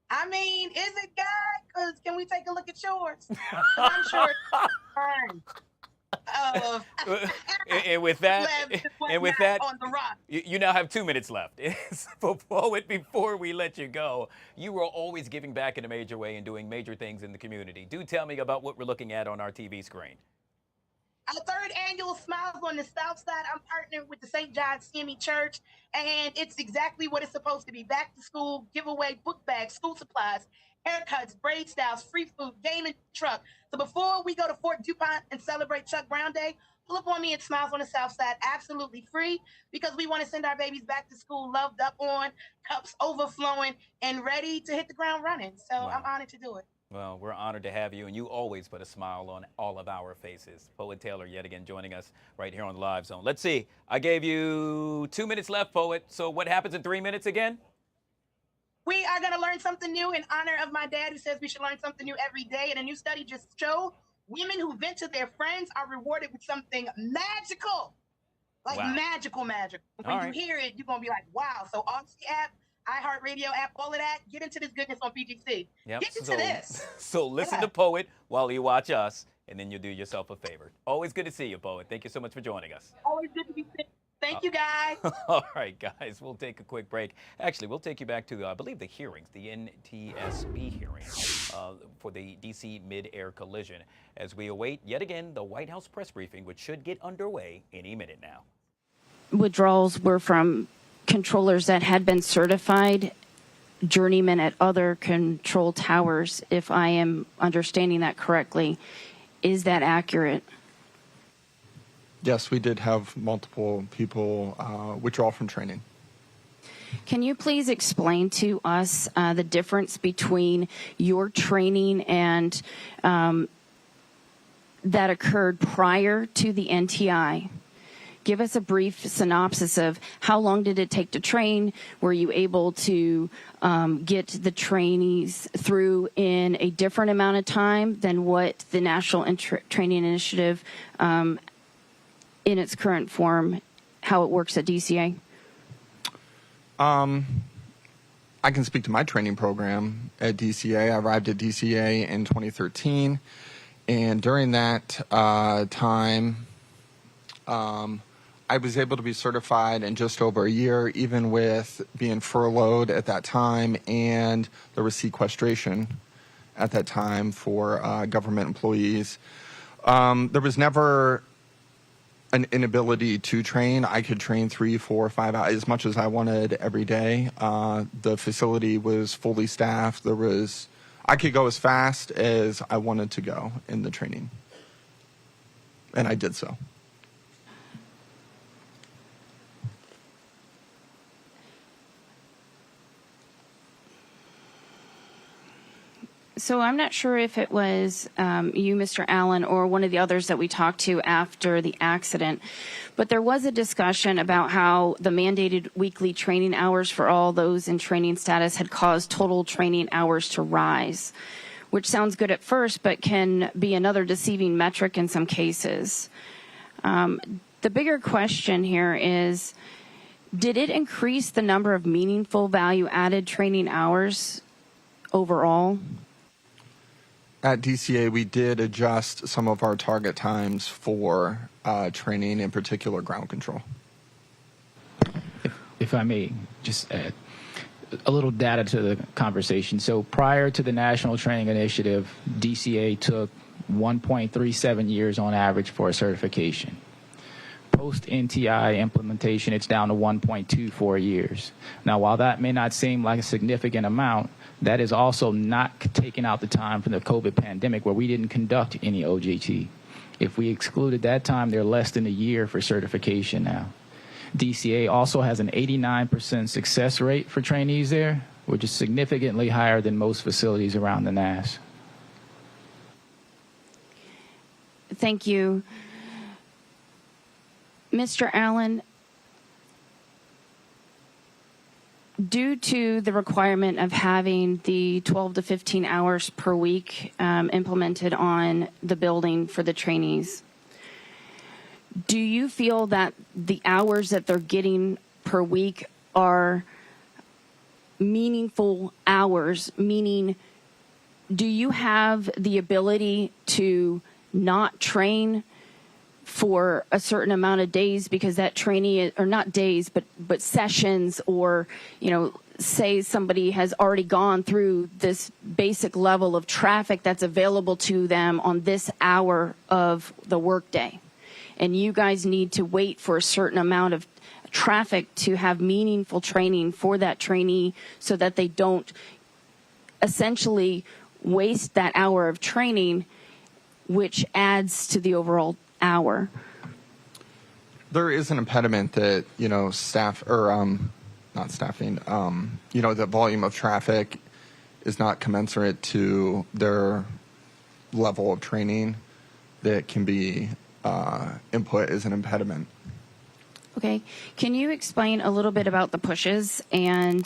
I mean, is it, Guy? Because can we take a look at yours? I'm sure it's fine. And with that, on the rock. you now have 2 minutes left. For Poet, before we let you go, you were always giving back in a major way and doing major things in the community. Do tell me about what we're looking at on our TV screen. Our third annual Smiles on the South Side. I'm partnering with the St. John's CME Church, and it's exactly what it's supposed to be. Back to school, giveaway, book bags, school supplies, haircuts, braid styles, free food, gaming truck. So before we go to Fort DuPont and celebrate Chuck Brown Day, pull up on me at Smiles on the South Side, absolutely free, because we want to send our babies back to school loved up on, cups overflowing, and ready to hit the ground running. So wow. I'm honored to do it. Well, we're honored to have you, and you always put a smile on all of our faces. Poet Taylor, yet again, joining us right here on the Live Zone. Let's see. I gave you 2 minutes left, Poet. So what happens in 3 minutes again? We are going to learn something new in honor of my dad, who says we should learn something new every day. And a new study just showed women who vent to their friends are rewarded with something magical. Like wow. magical. When you hear it, you're going to be like, wow. So Odyssey app, iHeartRadio app, all of that, get into this goodness on PGC. Yep. Get into this. So listen to Poet while you watch us, and then you'll do yourself a favor. Always good to see you, Poet. Thank you so much for joining us. Always good to be seen. Thank you, guys. All right, guys, we'll take a quick break. Actually, we'll take you back to, I believe, the hearings, the NTSB hearings for the D.C. mid-air collision as we await, yet again, the White House press briefing, which should get underway any minute now. Withdrawals were from controllers that had been certified journeymen at other control towers, if I am understanding that correctly. Is that accurate? Yes, we did have multiple people withdraw from training. Can you please explain to us the difference between your training and that occurred prior to the NTI? Give us a brief synopsis of how long did it take to train? Were you able to get the trainees through in a different amount of time than what the National Training Initiative in its current form, how it works at DCA? I can speak to my training program at DCA. I arrived at DCA in 2013, and during that time, I was able to be certified in just over a year, even with being furloughed at that time, and there was sequestration at that time for government employees. There was never an inability to train. I could train 3, 4, 5 hours, as much as I wanted every day. The facility was fully staffed. I could go as fast as I wanted to go in the training, and I did so. So I'm not sure if it was you, Mr. Allen, or one of the others that we talked to after the accident, but there was a discussion about how the mandated weekly training hours for all those in training status had caused total training hours to rise, which sounds good at first, but can be another deceiving metric in some cases. The bigger question here is, did it increase the number of meaningful value-added training hours overall? At DCA, we did adjust some of our target times for training, in particular ground control. If I may just add a little data to the conversation. So prior to the National Training Initiative, DCA took 1.37 years on average for a certification. Post-NTI implementation, it's down to 1.24 years. Now, while that may not seem like a significant amount, that is also not taking out the time from the COVID pandemic where we didn't conduct any OJT. If we excluded that time, they're less than a year for certification now. DCA also has an 89% success rate for trainees there, which is significantly higher than most facilities around the NAS. Thank you. Mr. Allen, due to the requirement of having the 12 to 15 hours per week implemented on the building for the trainees, do you feel that the hours that they're getting per week are meaningful hours? Meaning, do you have the ability to not train for a certain amount of days because that trainee, or not days, but sessions, or, you know, say somebody has already gone through this basic level of traffic that's available to them on this hour of the workday, and you guys need to wait for a certain amount of traffic to have meaningful training for that trainee so that they don't essentially waste that hour of training, which adds to the overall hour. There is an impediment that, you know, staff, or not staffing, you know, the volume of traffic is not commensurate to their level of training that can be input as an impediment. Okay. Can you explain a little bit about the pushes and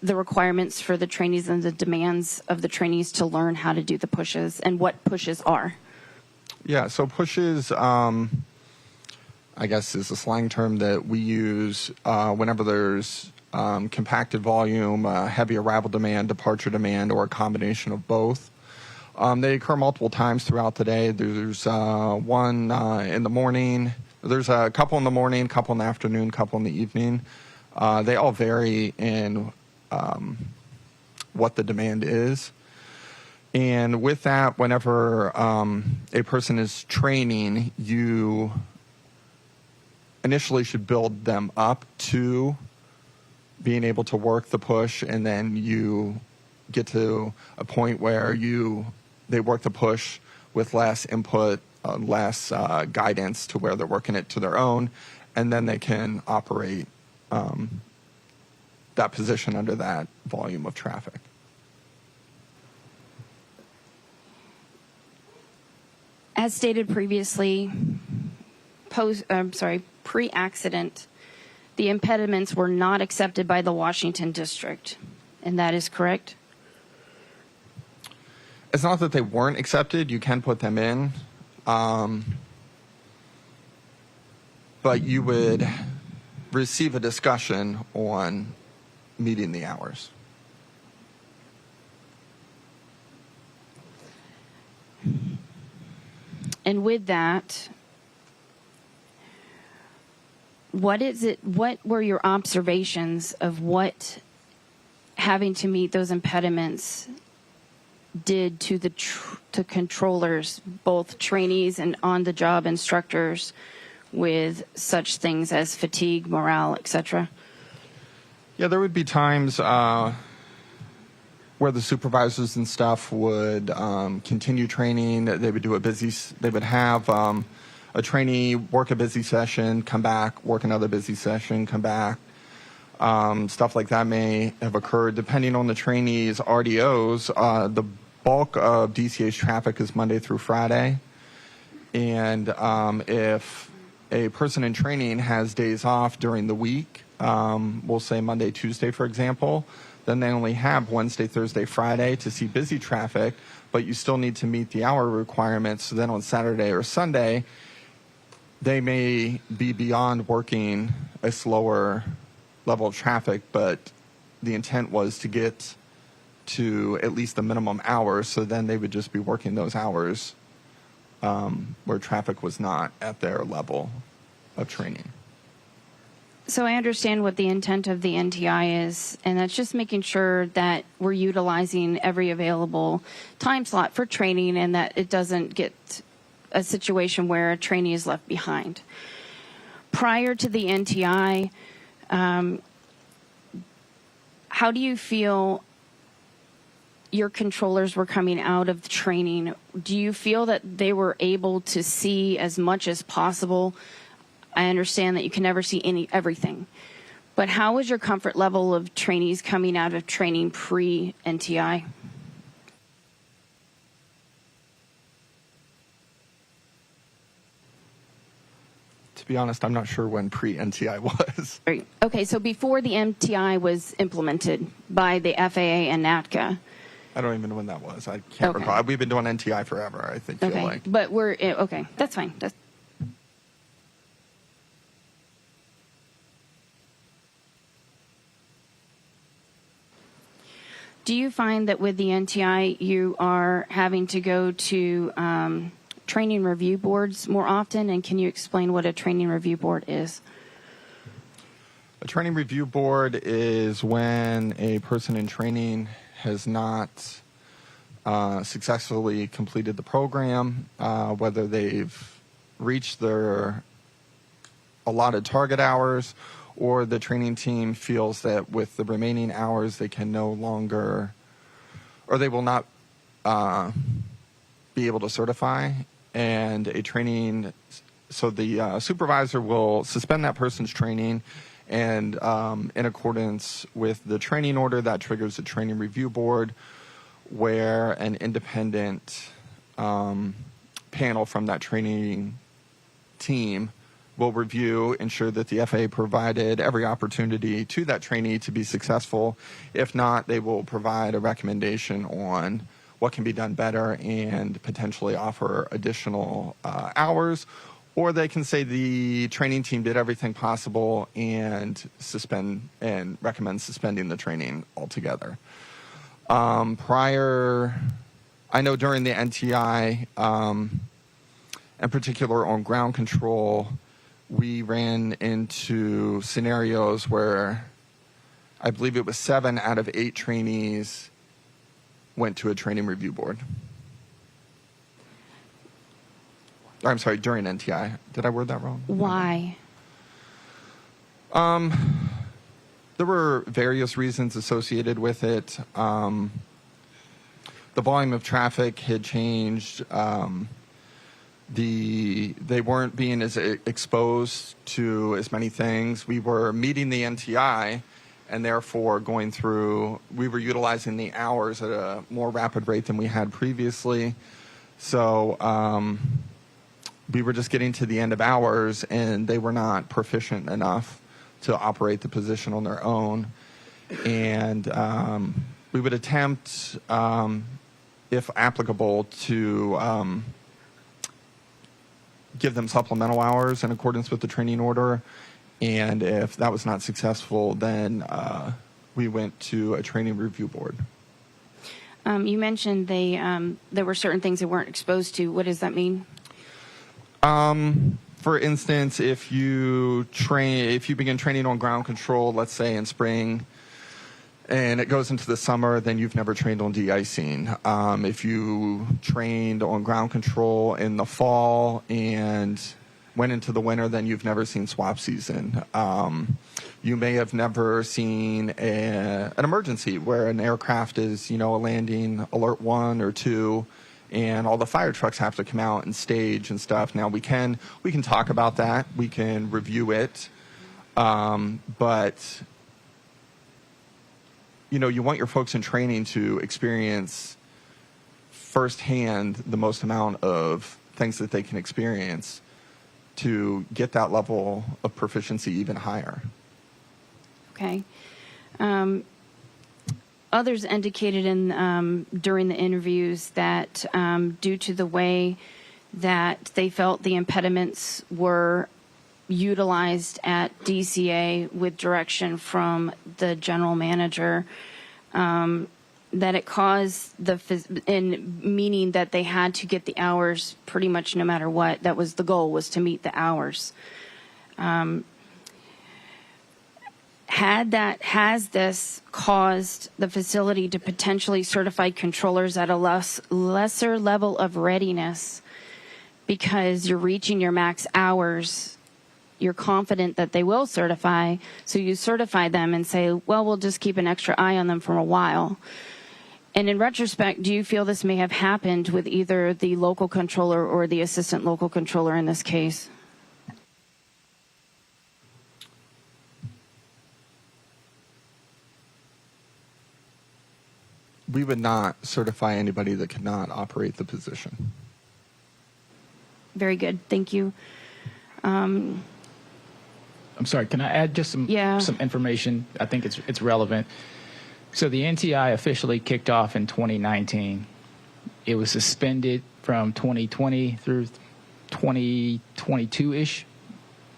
the requirements for the trainees and the demands of the trainees to learn how to do the pushes and what pushes are? Yeah, so pushes, I guess, is a slang term that we use whenever there's compacted volume, heavy arrival demand, departure demand, or a combination of both. They occur multiple times throughout the day. There's one in the morning. There's a couple in the morning, couple in the afternoon, couple in the evening. They all vary in what the demand is. And with that, whenever a person is training, you initially should build them up to being able to work the push, and then you get to a point where they work the push with less input, less guidance, to where they're working it to their own, and then they can operate that position under that volume of traffic. As stated previously, pre-accident, the impediments were not accepted by the Washington District, and that is correct? It's not that they weren't accepted. You can put them in, but you would receive a discussion on meeting the hours. And with that, what were your observations of what having to meet those impediments did to to controllers, both trainees and on-the-job instructors, with such things as fatigue, morale, etc.? Yeah, there would be times where the supervisors and stuff would continue training. They would do they would have a trainee work a busy session, come back, work another busy session, come back. Stuff like that may have occurred depending on the trainee's RDOs. The bulk of DCA's traffic is Monday through Friday. And if a person in training has days off during the week, we'll say Monday, Tuesday, for example, then they only have Wednesday, Thursday, Friday to see busy traffic, but you still need to meet the hour requirements. So then on Saturday or Sunday, they may be beyond working a slower level of traffic, but the intent was to get to at least the minimum hours, so then they would just be working those hours where traffic was not at their level of training. So I understand what the intent of the NTI is, and that's just making sure that we're utilizing every available time slot for training and that it doesn't get a situation where a trainee is left behind. prior to the NTI, how do you feel your controllers were coming out of the training? Do you feel that they were able to see as much as possible? I understand that you can never see everything, but how was your comfort level of trainees coming out of training pre-NTI? To be honest, I'm not sure when pre-NTI was. Okay, so before the NTI was implemented by the FAA and NATCA. I don't even know when that was. I can't recall. We've been doing NTI forever, I think. Okay, Feel like. but we're, okay, that's fine. Do you find that with the NTI you are having to go to training review boards more often, and can you explain what a training review board is? A training review board is when a person in training has not successfully completed the program, whether they've reached their allotted target hours, or the training team feels that with the remaining hours they can no longer, or they will not be able to certify. And a training, so the supervisor will suspend that person's training, and in accordance with the training order, that triggers a training review board, where an independent panel from that training team will review, ensure that the FAA provided every opportunity to that trainee to be successful. If not, they will provide a recommendation on what can be done better and potentially offer additional hours, or they can say the training team did everything possible and recommend suspending the training altogether. I know during the NTI, in particular on ground control, we ran into scenarios where I believe it was 7 out of 8 trainees went to a training review board. I'm sorry, during NTI. Did I word that wrong? Why? There were various reasons associated with it. The volume of traffic had changed. They weren't being as exposed to as many things. We were meeting the NTI, and therefore we were utilizing the hours at a more rapid rate than we had previously. So we were just getting to the end of hours, and they were not proficient enough to operate the position on their own. And we would attempt, if applicable, to give them supplemental hours in accordance with the training order. And if that was not successful, then we went to a training review board. You mentioned there were certain things they weren't exposed to. What does that mean? For instance, if you begin training on ground control, let's say in spring, and it goes into the summer, then you've never trained on de-icing. If you trained on ground control in the fall and went into the winter, then you've never seen swap season. You may have never seen an emergency where an aircraft is, a landing alert 1 or 2, and all the fire trucks have to come out and stage and stuff. Now we can talk about that. We can review it, but you want your folks in training to experience firsthand the most amount of things that they can experience to get that level of proficiency even higher. Okay. Others indicated during the interviews that due to the way that they felt the impediments were utilized at DCA with direction from the general manager, that it caused meaning that they had to get the hours pretty much no matter what. That was the goal, was to meet the hours. Has this caused the facility to potentially certify controllers at a lesser level of readiness because you're reaching your max hours you're confident that they will certify, so you certify them and say, well, we'll just keep an extra eye on them for a while. And in retrospect, do you feel this may have happened with either the local controller or the assistant local controller in this case? We would not certify anybody that could not operate the position. Very good. Thank you. I'm sorry, can I add just some information? I think it's relevant. So the NTI officially kicked off in 2019. It was suspended from 2020 through 2022-ish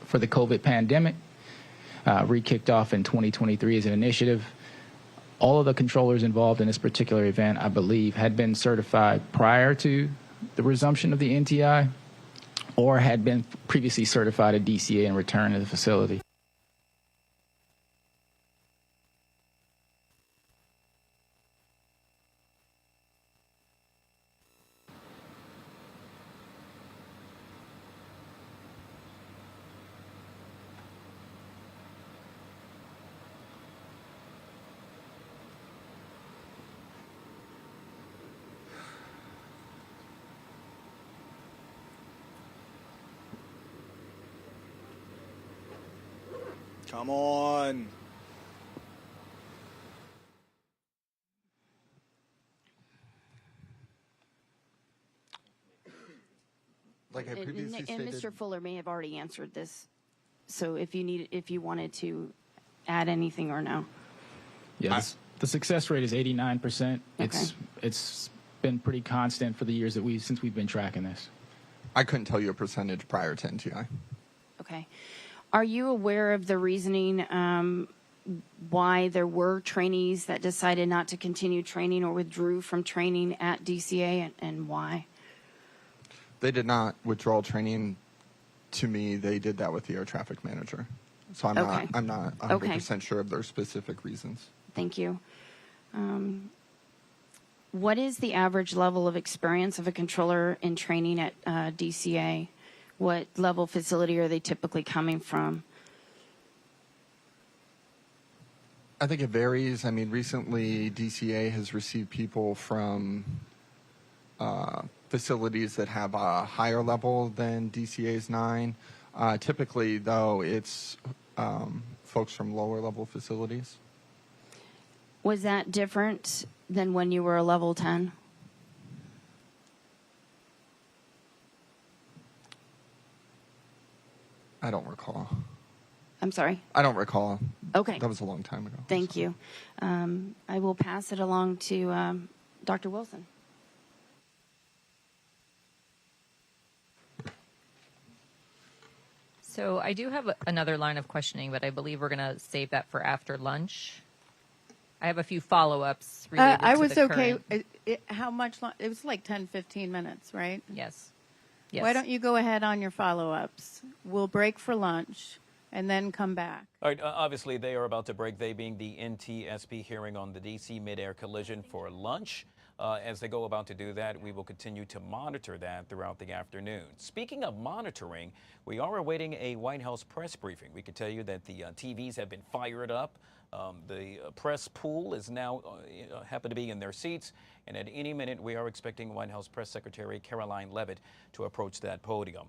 for the COVID pandemic. Re-kicked off in 2023 as an initiative. All of the controllers involved in this particular event, I believe, had been certified prior to the resumption of the NTI or had been previously certified at DCA and returned to the facility. Come on. Like I previously stated, and Mr. Fuller may have already answered this. So if you wanted to add anything or no. Yes. The success rate is 89%. Okay. It's been pretty constant for the years that since we've been tracking this. I couldn't tell you a percentage prior to NTI. Okay. Are you aware of the reasoning why there were trainees that decided not to continue training or withdrew from training at DCA, and why? They did not withdraw training to me. They did that with the air traffic manager. So I'm not 100% sure of their specific reasons. Thank you. What is the average level of experience of a controller in training at DCA? What level facility are they typically coming from? I think it varies. I mean, recently DCA has received people from facilities that have a higher level than DCA's 9. Typically, though, it's folks from lower level facilities. Was that different than when you were a level 10? I don't recall. I'm sorry? I don't recall. Okay. That was a long time ago. Thank you. I will pass it along to Dr. Wilson. So I do have another line of questioning, but I believe we're going to save that for after lunch. I have a few follow-ups related I to was the okay. current. How much long? It was like 10, 15 minutes, right? Yes. Yes. Why don't you go ahead on your follow-ups? We'll break for lunch and then come back. All right, obviously they are about to break, they being the NTSB hearing on the DC mid-air collision for lunch. As they go about to do that, we will continue to monitor that throughout the afternoon. Speaking of monitoring, we are awaiting a White House press briefing. We can tell you that the TVs have been fired up. The press pool is now happen to be in their seats, and at any minute we are expecting White House Press Secretary Caroline Leavitt to approach that podium.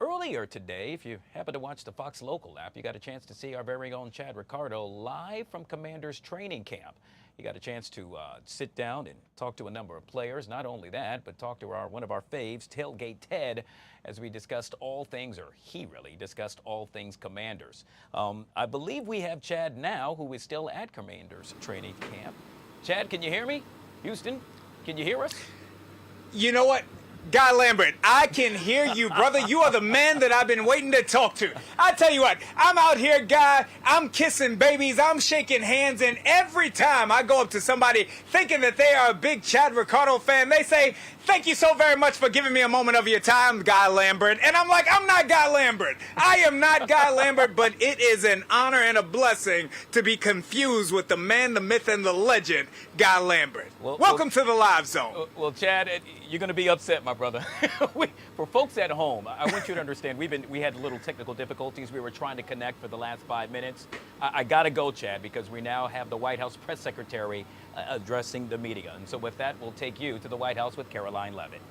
Earlier today, if you happen to watch the Fox Local app, you got a chance to see our very own Chad Ricardo live from Commander's training camp. You got a chance to sit down and talk to a number of players. Not only that, but talk to one of our faves, Tailgate Ted, as we discussed all things, or he really discussed all things Commanders. I believe we have Chad now, who is still at Commander's training camp. Chad, can you hear me? Houston, can you hear us? You know what? Guy Lambert, I can hear you, brother. You are the man that I've been waiting to talk to. I tell you what, I'm out here, Guy. I'm kissing babies. I'm shaking hands. And every time I go up to somebody thinking that they are a big Chad Ricardo fan, they say, thank you so very much for giving me a moment of your time, Guy Lambert. And I'm like, I'm not Guy Lambert. I am not Guy Lambert, but it is an honor and a blessing to be confused with the man, the myth, and the legend, Guy Lambert. Welcome to the Live Zone. Well, Chad, You're going to be upset, my brother. For folks at home, I want you to understand, we had little technical difficulties. We were trying to connect for the last 5 minutes. I got to go, Chad, because we now have the White House press secretary addressing the media. And so with that, we'll take you to the White House with Caroline Levitt.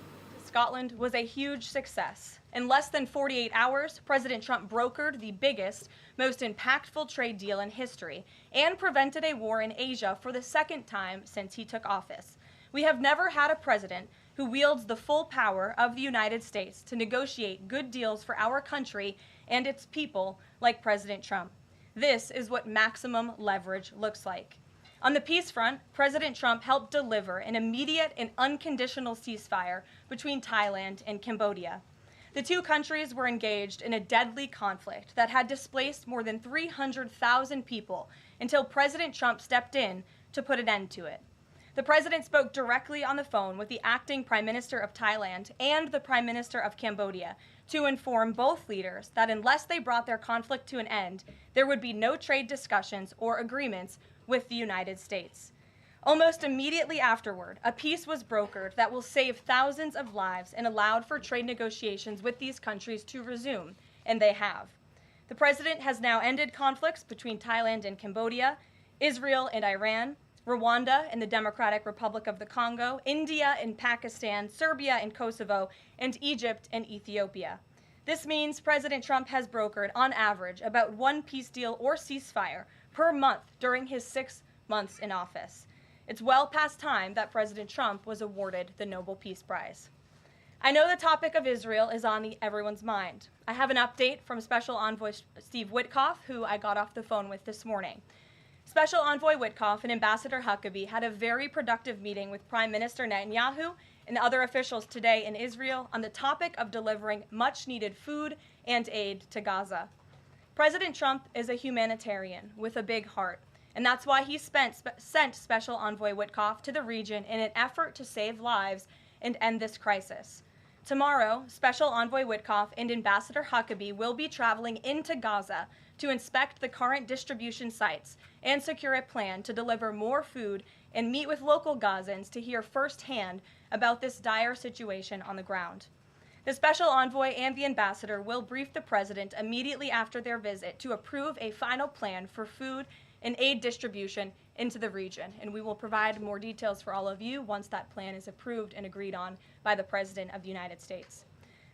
Scotland was a huge success. In less than 48 hours, President Trump brokered the biggest, most impactful trade deal in history and prevented a war in Asia for the second time since he took office. We have never had a president who wields the full power of the United States to negotiate good deals for our country and its people like President Trump. This is what maximum leverage looks like. On the peace front, President Trump helped deliver an immediate and unconditional ceasefire between Thailand and Cambodia. The two countries were engaged in a deadly conflict that had displaced more than 300,000 people until President Trump stepped in to put an end to it. The president spoke directly on the phone with the acting Prime Minister of Thailand and the Prime Minister of Cambodia to inform both leaders that unless they brought their conflict to an end, there would be no trade discussions or agreements with the United States. Almost immediately afterward, a peace was brokered that will save thousands of lives and allowed for trade negotiations with these countries to resume, and they have. The president has now ended conflicts between Thailand and Cambodia, Israel and Iran, Rwanda and the Democratic Republic of the Congo, India and Pakistan, Serbia and Kosovo, and Egypt and Ethiopia. This means President Trump has brokered, on average, about one peace deal or ceasefire per month during his 6 months in office. It's well past time that President Trump was awarded the Nobel Peace Prize. I know the topic of Israel is on everyone's mind. I have an update from Special Envoy Steve Witkoff, who I got off the phone with this morning. Special Envoy Witkoff and Ambassador Huckabee had a very productive meeting with Prime Minister Netanyahu and other officials today in Israel on the topic of delivering much-needed food and aid to Gaza. President Trump is a humanitarian with a big heart, and that's why he sent Special Envoy Witkoff to the region in an effort to save lives and end this crisis. Tomorrow, Special Envoy Witkoff and Ambassador Huckabee will be traveling into Gaza to inspect the current distribution sites and secure a plan to deliver more food and meet with local Gazans to hear firsthand about this dire situation on the ground. The special envoy and the ambassador will brief the president immediately after their visit to approve a final plan for food and aid distribution into the region, and we will provide more details for all of you once that plan is approved and agreed on by the President of the United States.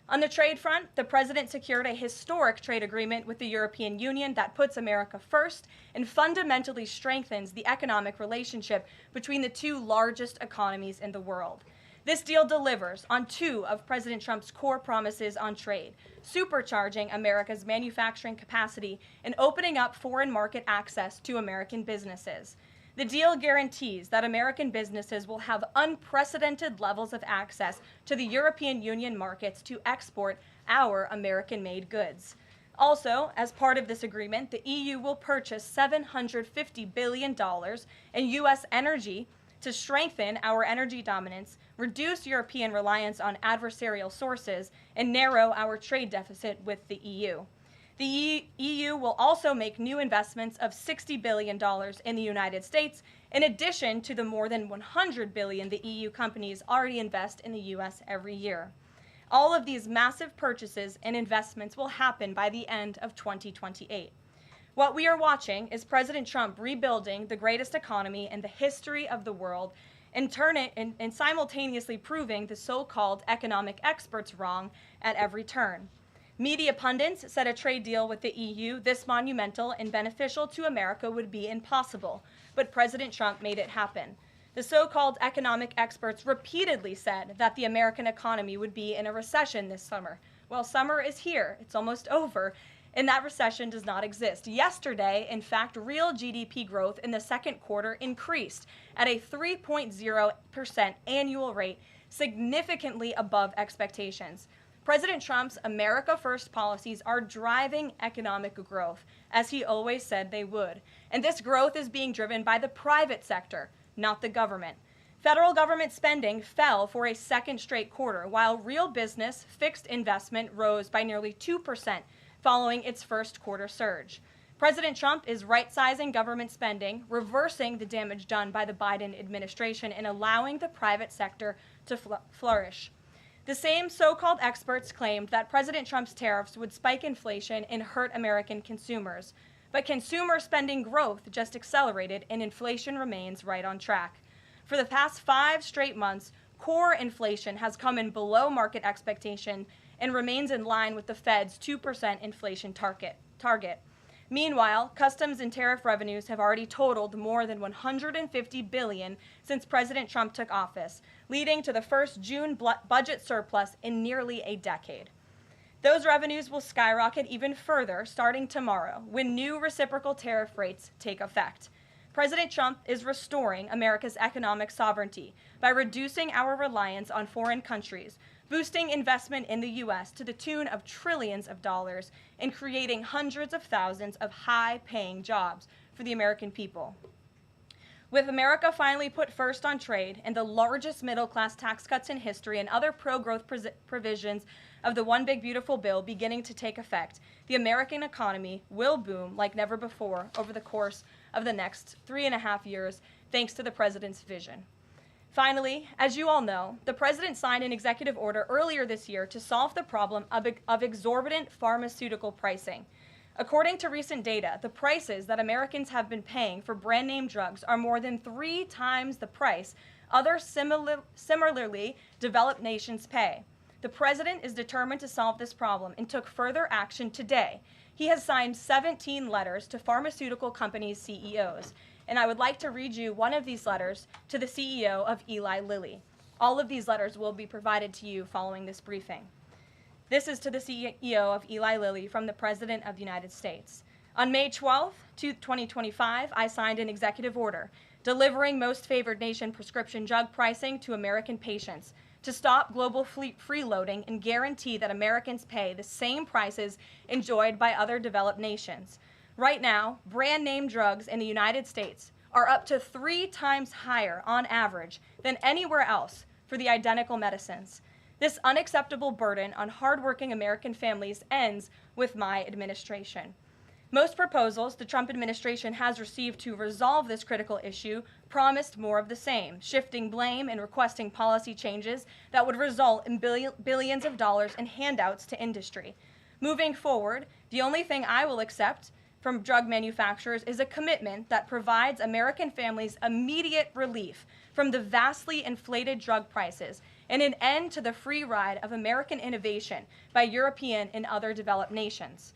On the trade front, the president secured a historic trade agreement with the European Union that puts America first and fundamentally strengthens the economic relationship between the two largest economies in the world. This deal delivers on two of President Trump's core promises on trade, supercharging America's manufacturing capacity and opening up foreign market access to American businesses. The deal guarantees that American businesses will have unprecedented levels of access to the European Union markets to export our American-made goods. Also, as part of this agreement, the EU will purchase $750 billion in U.S. energy to strengthen our energy dominance, reduce European reliance on adversarial sources, and narrow our trade deficit with the EU. The EU will also make new investments of $60 billion in the United States, in addition to the more than $100 billion the EU companies already invest in the U.S. every year. All of these massive purchases and investments will happen by the end of 2028. What we are watching is President Trump rebuilding the greatest economy in the history of the world and simultaneously proving the so-called economic experts wrong at every turn. Media pundits said a trade deal with the EU this monumental and beneficial to America would be impossible, but President Trump made it happen. The so-called economic experts repeatedly said that the American economy would be in a recession this summer. Well, summer is here. It's almost over, and that recession does not exist. Yesterday, in fact, real GDP growth in the second quarter increased at a 3.0% annual rate, significantly above expectations. President Trump's America First policies are driving economic growth, as he always said they would. And this growth is being driven by the private sector, not the government. Federal government spending fell for a second straight quarter, while real business fixed investment rose by nearly 2% following its first quarter surge. President Trump is right-sizing government spending, reversing the damage done by the Biden administration, and allowing the private sector to flourish. The same so-called experts claimed that President Trump's tariffs would spike inflation and hurt American consumers. But consumer spending growth just accelerated, and inflation remains right on track. For the past 5 straight months, core inflation has come in below market expectation and remains in line with the Fed's 2% inflation target. Meanwhile, customs and tariff revenues have already totaled more than $150 billion since President Trump took office, leading to the first June budget surplus in nearly a decade. Those revenues will skyrocket even further starting tomorrow when new reciprocal tariff rates take effect. President Trump is restoring America's economic sovereignty by reducing our reliance on foreign countries, boosting investment in the U.S. to the tune of trillions of dollars, and creating hundreds of thousands of high-paying jobs for the American people. With America finally put first on trade and the largest middle-class tax cuts in history and other pro-growth provisions of the One Big Beautiful Bill beginning to take effect, the American economy will boom like never before over the course of the next 3.5 years, thanks to the president's vision. Finally, as you all know, the president signed an executive order earlier this year to solve the problem of exorbitant pharmaceutical pricing. According to recent data, the prices that Americans have been paying for brand name drugs are more than 3 times the price other similarly developed nations pay. The president is determined to solve this problem and took further action today. He has signed 17 letters to pharmaceutical companies' CEOs. And I would like to read you one of these letters to the CEO of Eli Lilly. All of these letters will be provided to you following this briefing. This is to the CEO of Eli Lilly from the President of the United States. On May 12, 2025, I signed an executive order delivering most favored nation prescription drug pricing to American patients to stop global freeloading and guarantee that Americans pay the same prices enjoyed by other developed nations. Right now, brand name drugs in the United States are up to 3 times higher on average than anywhere else for the identical medicines. This unacceptable burden on hardworking American families ends with my administration. Most proposals the Trump administration has received to resolve this critical issue promised more of the same, shifting blame and requesting policy changes that would result in billions of dollars in handouts to industry. Moving forward, the only thing I will accept from drug manufacturers is a commitment that provides American families immediate relief from the vastly inflated drug prices and an end to the free ride of American innovation by European and other developed nations.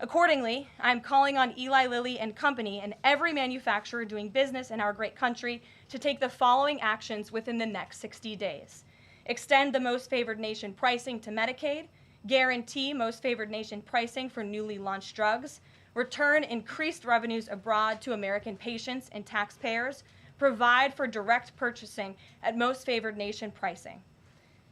Accordingly, I'm calling on Eli Lilly and Company and every manufacturer doing business in our great country to take the following actions within the next 60 days. Extend the most favored nation pricing to Medicaid, guarantee most favored nation pricing for newly launched drugs, return increased revenues abroad to American patients and taxpayers, provide for direct purchasing at most favored nation pricing.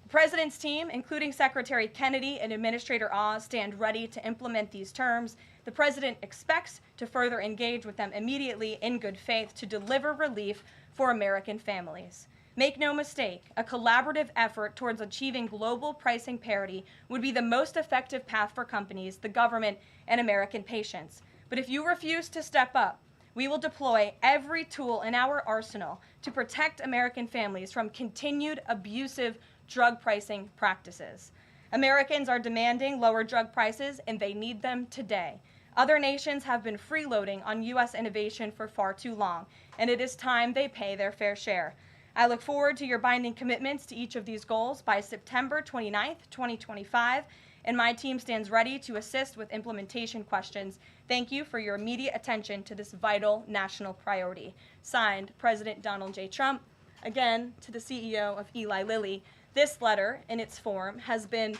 The President's team, including Secretary Kennedy and Administrator Oz, stand ready to implement these terms. The President expects to further engage with them immediately in good faith to deliver relief for American families. Make no mistake, a collaborative effort towards achieving global pricing parity would be the most effective path for companies, the government, and American patients. But if you refuse to step up, we will deploy every tool in our arsenal to protect American families from continued abusive drug pricing practices. Americans are demanding lower drug prices, and they need them today. Other nations have been freeloading on U.S. innovation for far too long, and it is time they pay their fair share. I look forward to your binding commitments to each of these goals by September 29th, 2025, and my team stands ready to assist with implementation questions. Thank you for your immediate attention to this vital national priority. Signed, President Donald J. Trump. Again, to the CEO of Eli Lilly. This letter, in its form, has been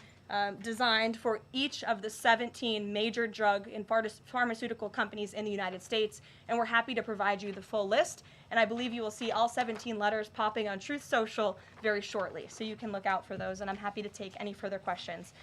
designed for each of the 17 major drug and pharmaceutical companies in the United States, and we're happy to provide you the full list. And I believe you will see all 17 letters popping on Truth Social very shortly, so you can look out for those, and I'm happy to take any further questions.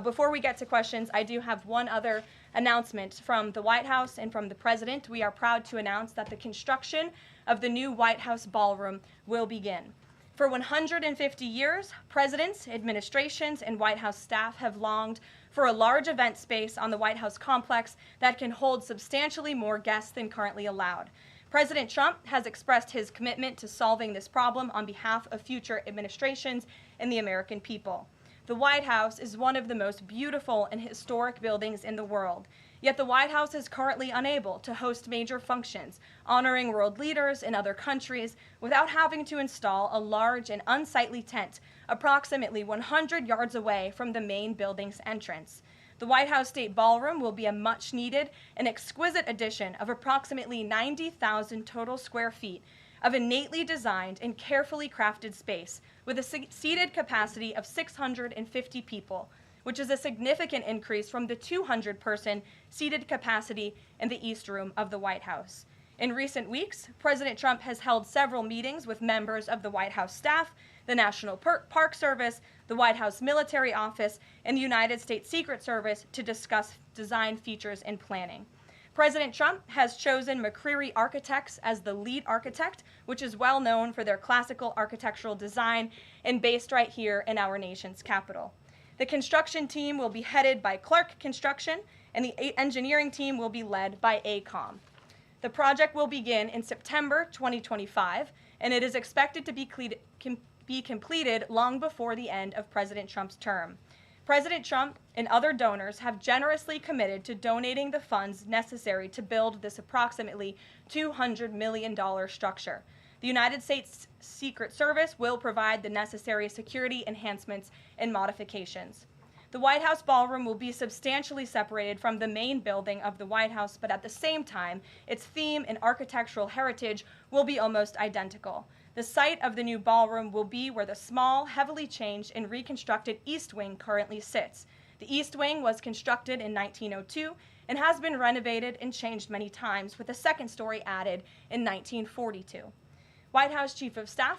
Before we get to questions, I do have one other announcement from the White House and from the President. We are proud to announce that the construction of the new White House ballroom will begin. For 150 years, presidents, administrations, and White House staff have longed for a large event space on the White House complex that can hold substantially more guests than currently allowed. President Trump has expressed his commitment to solving this problem on behalf of future administrations and the American people. The White House is one of the most beautiful and historic buildings in the world. Yet the White House is currently unable to host major functions, honoring world leaders in other countries without having to install a large and unsightly tent approximately 100 yards away from the main building's entrance. The White House State Ballroom will be a much-needed and exquisite addition of approximately 90,000 total square feet of innately designed and carefully crafted space with a seated capacity of 650 people, which is a significant increase from the 200-person seated capacity in the East Room of the White House. In recent weeks, President Trump has held several meetings with members of the White House staff, the National Park Service, the White House Military Office, and the United States Secret Service to discuss design features and planning. President Trump has chosen McCreary Architects as the lead architect, which is well known for their classical architectural design and based right here in our nation's capital. The construction team will be headed by Clark Construction, and the engineering team will be led by AECOM. The project will begin in September 2025, and it is expected to be completed long before the end of President Trump's term. President Trump and other donors have generously committed to donating the funds necessary to build this approximately $200 million structure. The United States Secret Service will provide the necessary security enhancements and modifications. The White House Ballroom will be substantially separated from the main building of the White House, but at the same time, its theme and architectural heritage will be almost identical. The site of the new ballroom will be where the small, heavily changed and reconstructed East Wing currently sits. The East Wing was constructed in 1902 and has been renovated and changed many times, with a second story added in 1942. White House Chief of Staff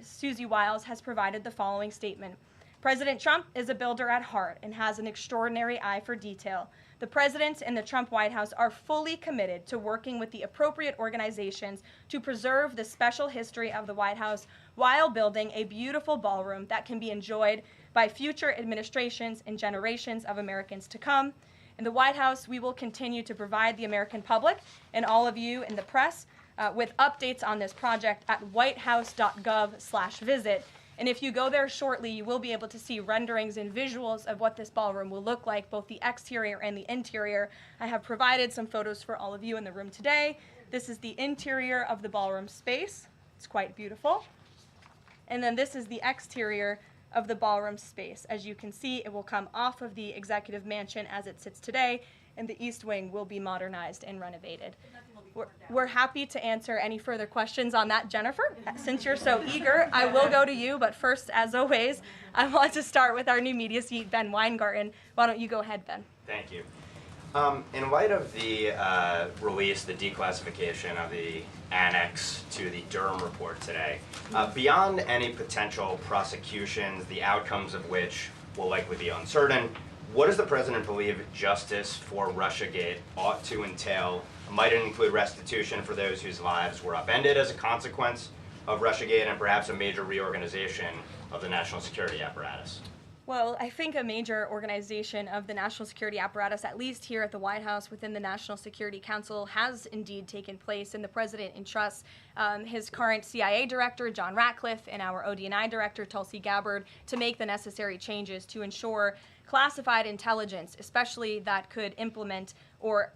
Susie Wiles has provided the following statement. President Trump is a builder at heart and has an extraordinary eye for detail. The President and the Trump White House are fully committed to working with the appropriate organizations to preserve the special history of the White House while building a beautiful ballroom that can be enjoyed by future administrations and generations of Americans to come. In the White House, we will continue to provide the American public and all of you in the press with updates on this project at whitehouse.gov/visit. And if you go there shortly, you will be able to see renderings and visuals of what this ballroom will look like, both the exterior and the interior. I have provided some photos for all of you in the room today. This is the interior of the ballroom space. It's quite beautiful. And then this is the exterior of the ballroom space. As you can see, it will come off of the executive mansion as it sits today, and the East Wing will be modernized and renovated. We're happy to answer any further questions on that, Jennifer. Since you're so eager, I will go to you, but first, as always, I want to start with our new media seat, Ben Weingarten. Why don't you go ahead, Ben? Thank you. In light of the release, the declassification of the annex to the Durham report today, beyond any potential prosecutions, the outcomes of which will likely be uncertain, what does the President believe justice for Russiagate ought to entail? Might it include restitution for those whose lives were upended as a consequence of Russiagate, and perhaps a major reorganization of the national security apparatus? Well, I think a major organization of the national security apparatus, at least here at the White House within the National Security Council, has indeed taken place, and the President entrusts his current CIA director, John Ratcliffe, and our ODNI director, Tulsi Gabbard, to make the necessary changes to ensure classified intelligence, especially that could implement or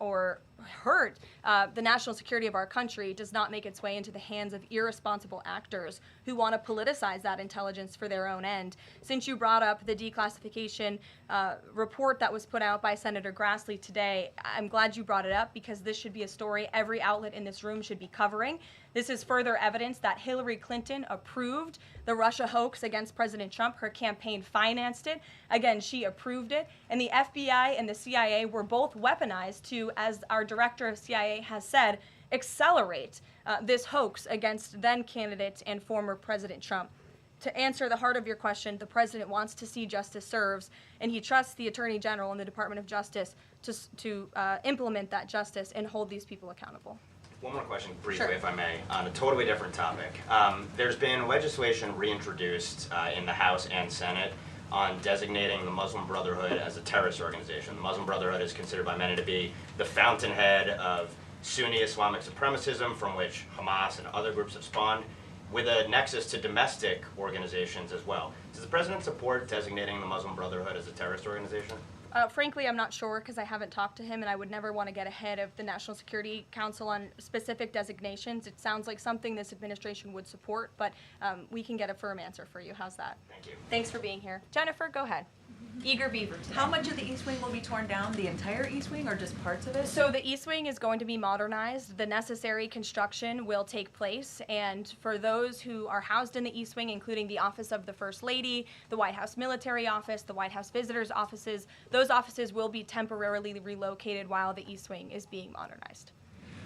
hurt the national security of our country, does not make its way into the hands of irresponsible actors who want to politicize that intelligence for their own end. Since you brought up the declassification report that was put out by Senator Grassley today, I'm glad you brought it up, because this should be a story every outlet in this room should be covering. This is further evidence that Hillary Clinton approved the Russia hoax against President Trump. Her campaign financed it. Again, she approved it. And the FBI and the CIA were both weaponized to, as our director of CIA has said, accelerate this hoax against then candidate and former President Trump. To answer the heart of your question, the President wants to see justice served, and he trusts the Attorney General and the Department of Justice to implement that justice and hold these people accountable. One more question, briefly, Sure. if I may, on a totally different topic. There's been legislation reintroduced in the House and Senate on designating the Muslim Brotherhood as a terrorist organization. The Muslim Brotherhood is considered by many to be the fountainhead of Sunni Islamic supremacism from which Hamas and other groups have spawned, with a nexus to domestic organizations as well. Does the president support designating the Muslim Brotherhood as a terrorist organization? Frankly, I'm not sure because I haven't talked to him, and I would never want to get ahead of the National Security Council on specific designations. It sounds like something this administration would support, but we can get a firm answer for you. How's that? Thank you. Thanks for being here. Jennifer, go ahead. Eager beaver today. How much of the East Wing will be torn down? The entire East Wing or just parts of it? So the East Wing is going to be modernized. The necessary construction will take place. And for those who are housed in the East Wing, including the Office of the First Lady, the White House Military Office, the White House Visitors Offices, those offices will be temporarily relocated while the East Wing is being modernized.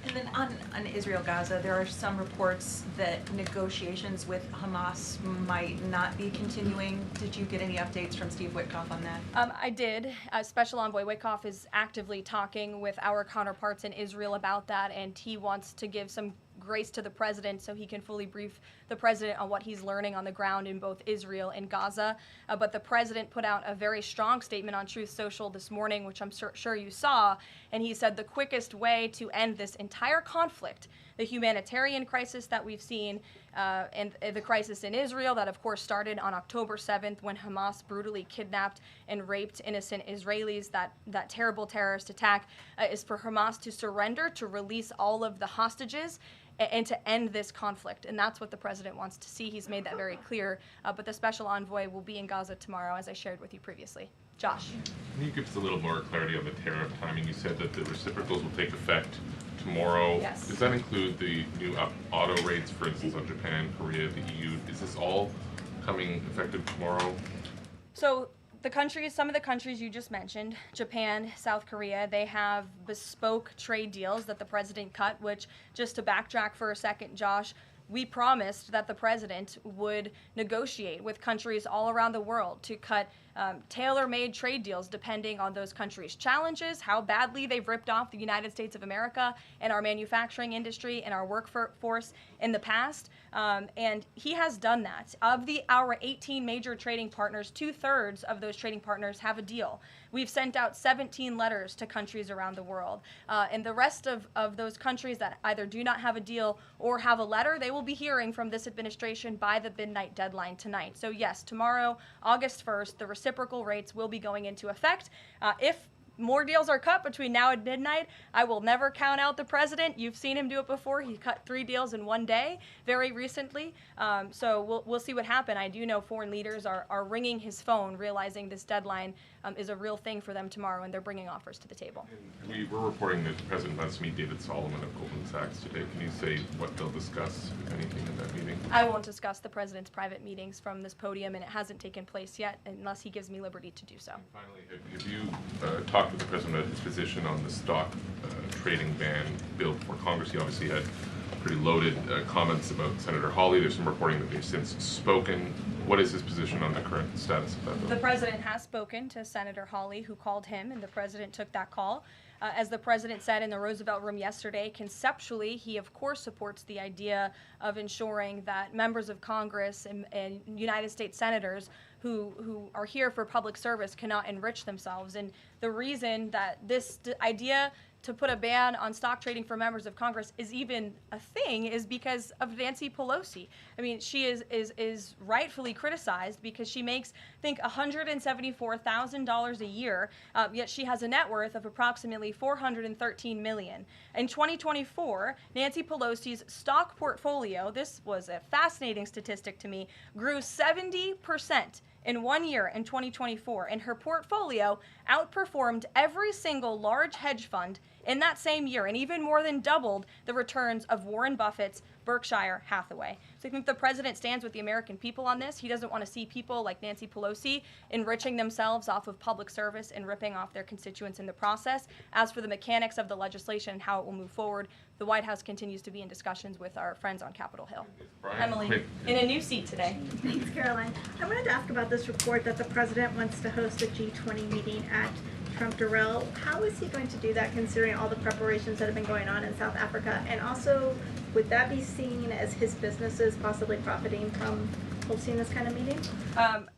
And then on Israel-Gaza, there are some reports that negotiations with Hamas might not be continuing. Did you get any updates from Steve Witkoff on that? I did. Special Envoy Witkoff is actively talking with our counterparts in Israel about that, and he wants to give some grace to the president so he can fully brief the president on what he's learning on the ground in both Israel and Gaza. But the president put out a very strong statement on Truth Social this morning, which I'm sure you saw, and he said the quickest way to end this entire conflict, the humanitarian crisis that we've seen, and the crisis in Israel that of course started on October 7th when Hamas brutally kidnapped and raped innocent Israelis, that terrible terrorist attack, is for Hamas to surrender, to release all of the hostages, and to end this conflict. And that's what the president wants to see. He's made that very clear. But the special envoy will be in Gaza tomorrow, as I shared with you previously. Josh. Can you give us a little more clarity on the tariff timing? You said that the reciprocals will take effect tomorrow. Yes. Does that include the new auto rates, for instance, on Japan, Korea, the EU? Is this all coming effective tomorrow? So some of the countries you just mentioned, Japan, South Korea, they have bespoke trade deals that the president cut, which, just to backtrack for a second, Josh, we promised that the president would negotiate with countries all around the world to cut tailor-made trade deals depending on those countries' challenges, how badly they've ripped off the United States of America and our manufacturing industry and our workforce in the past. And he has done that. Of our 18 major trading partners, 2/3 of those trading partners have a deal. We've sent out 17 letters to countries around the world. And the rest of those countries that either do not have a deal or have a letter, they will be hearing from this administration by the midnight deadline tonight. So yes, tomorrow, August 1st, the reciprocal rates will be going into effect. If more deals are cut between now and midnight, I will never count out the president. You've seen him do it before. He cut 3 deals in one day very recently. So we'll see what happens. I do know foreign leaders are ringing his phone, realizing this deadline is a real thing for them tomorrow, and they're bringing offers to the table. We were reporting that the president wants to meet David Solomon of Goldman Sachs today. Can you say what they'll discuss, if anything, in that meeting? I won't discuss the president's private meetings from this podium, and it hasn't taken place yet unless he gives me liberty to do so. And finally, have you talked with the president about his position on the stock trading ban bill before Congress? He obviously had pretty loaded comments about Senator Hawley. There's some reporting that they've since spoken. What is his position on the current status of that bill? The president has spoken to Senator Hawley, who called him, and the president took that call. As the president said in the Roosevelt Room yesterday, conceptually, he of course supports the idea of ensuring that members of Congress and United States senators who are here for public service cannot enrich themselves. And the reason that this idea to put a ban on stock trading for members of Congress is even a thing is because of Nancy Pelosi. I mean, she is rightfully criticized because she makes, I think, $174,000 a year, yet she has a net worth of approximately $413 million. In 2024, Nancy Pelosi's stock portfolio, this was a fascinating statistic to me, grew 70% in 1 year in 2024, and her portfolio outperformed every single large hedge fund in that same year, and even more than doubled the returns of Warren Buffett's Berkshire Hathaway. So I think the president stands with the American people on this. He doesn't want to see people like Nancy Pelosi enriching themselves off of public service and ripping off their constituents in the process. As for the mechanics of the legislation and how it will move forward, the White House continues to be in discussions with our friends on Capitol Hill. Emily, in a new seat today. Thanks, Caroline. I wanted to ask about this report that the president wants to host a G20 meeting at Trump Darrell. How is he going to do that considering all the preparations that have been going on in South Africa? And also, would that be seen as his businesses possibly profiting from hosting this kind of meeting?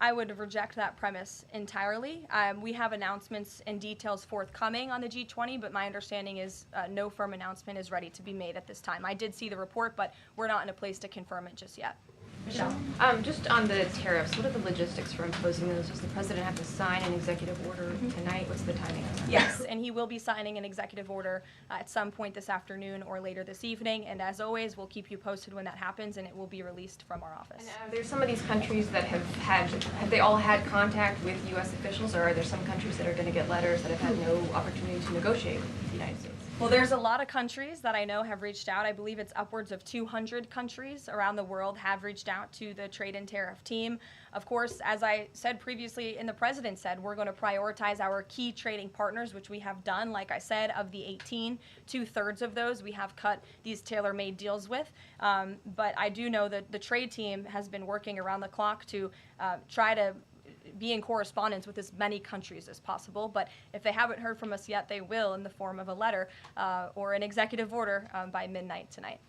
I would reject that premise entirely. We have announcements and details forthcoming on the G20, but my understanding is no firm announcement is ready to be made at this time. I did see the report, but we're not in a place to confirm it just yet. Michelle. Just on the tariffs, what are the logistics for imposing those? Does the president have to sign an executive order tonight? What's the timing of that? Yes, and he will be signing an executive order at some point this afternoon or later this evening. And as always, we'll keep you posted when that happens, and it will be released from our office. And there's some of these countries that have they all had contact with U.S. officials, or are there some countries that are going to get letters that have had no opportunity to negotiate with the United States? Well, there's a lot of countries that I know have reached out. I believe it's upwards of 200 countries around the world have reached out to the trade and tariff team. Of course, as I said previously and the president said, we're going to prioritize our key trading partners, which we have done. Like I said, of the 18, 2/3 of those we have cut these tailor-made deals with. But I do know that the trade team has been working around the clock to try to be in correspondence with as many countries as possible. But if they haven't heard from us yet, they will in the form of a letter or an executive order by midnight tonight.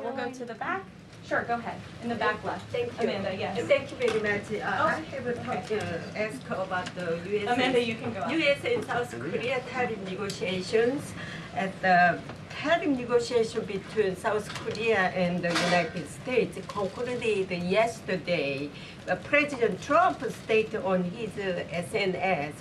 We'll go to the back. Sure, go ahead. In the back left. Thank you. Amanda, yes. Thank you very much. I have asked about the U.S. Amanda, you can go up. U.S. and South Korea tariff negotiations. At the tariff negotiation between South Korea and the United States concluded yesterday. President Trump stated on his SNS,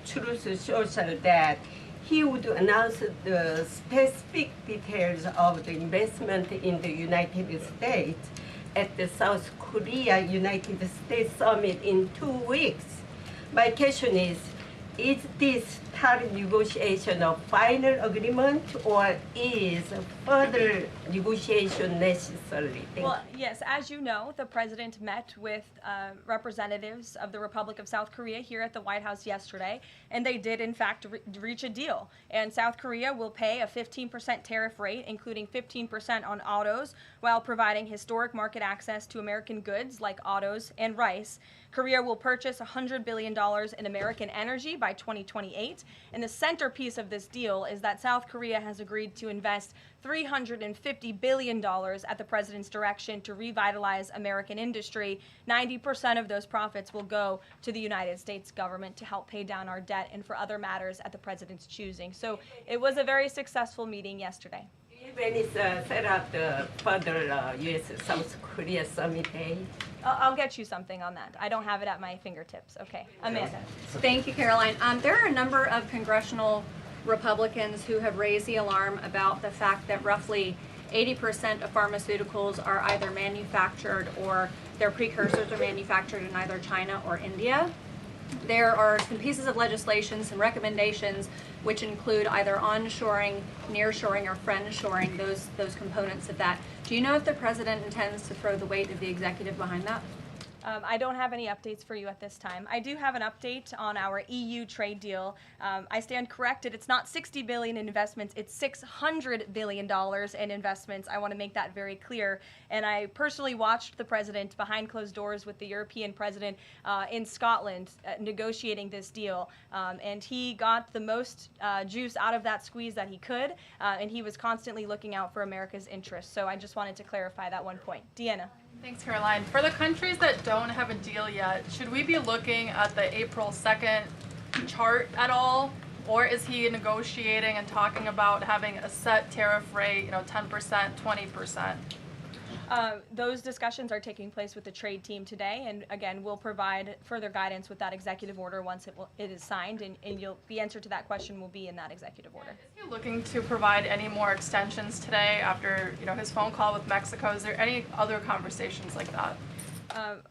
Truth Social, that he would announce the specific details of the investment in the United States at the South Korea-United States Summit in 2 weeks. My question is this tariff negotiation a final agreement, or is further negotiation necessary? Well, yes, as you know, the president met with representatives of the Republic of South Korea here at the White House yesterday, and they did, in fact, reach a deal. And South Korea will pay a 15% tariff rate, including 15% on autos, while providing historic market access to American goods like autos and rice. Korea will purchase $100 billion in American energy by 2028. And the centerpiece of this deal is that South Korea has agreed to invest $350 billion at the president's direction to revitalize American industry. 90% of those profits will go to the United States government to help pay down our debt and for other matters at the president's choosing. So it was a very successful meeting yesterday. When is set up the further U.S.-South Korea summit day? I'll get you something on that. I don't have it at my fingertips. Okay, Amanda. Thank you, Caroline. There are a number of congressional Republicans who have raised the alarm about the fact that roughly 80% of pharmaceuticals are either manufactured or their precursors are manufactured in either China or India. There are some pieces of legislation, some recommendations, which include either onshoring, nearshoring, or friendshoring, those components of that. Do you know if the president intends to throw the weight of the executive behind that? I don't have any updates for you at this time. I do have an update on our EU trade deal. I stand corrected. It's not $60 billion in investments. It's $600 billion in investments. I want to make that very clear. And I personally watched the president behind closed doors with the European president in Scotland negotiating this deal. And he got the most juice out of that squeeze that he could. And he was constantly looking out for America's interests. So I just wanted to clarify that one point. Deanna. Thanks, Caroline. For the countries that don't have a deal yet, should we be looking at the April 2nd chart at all? Or is he negotiating and talking about having a set tariff rate, 10%, 20%? Those discussions are taking place with the trade team today, and again, we'll provide further guidance with that executive order once it is signed, and the answer to that question will be in that executive order. Is he looking to provide any more extensions today after his phone call with Mexico? Is there any other conversations like that?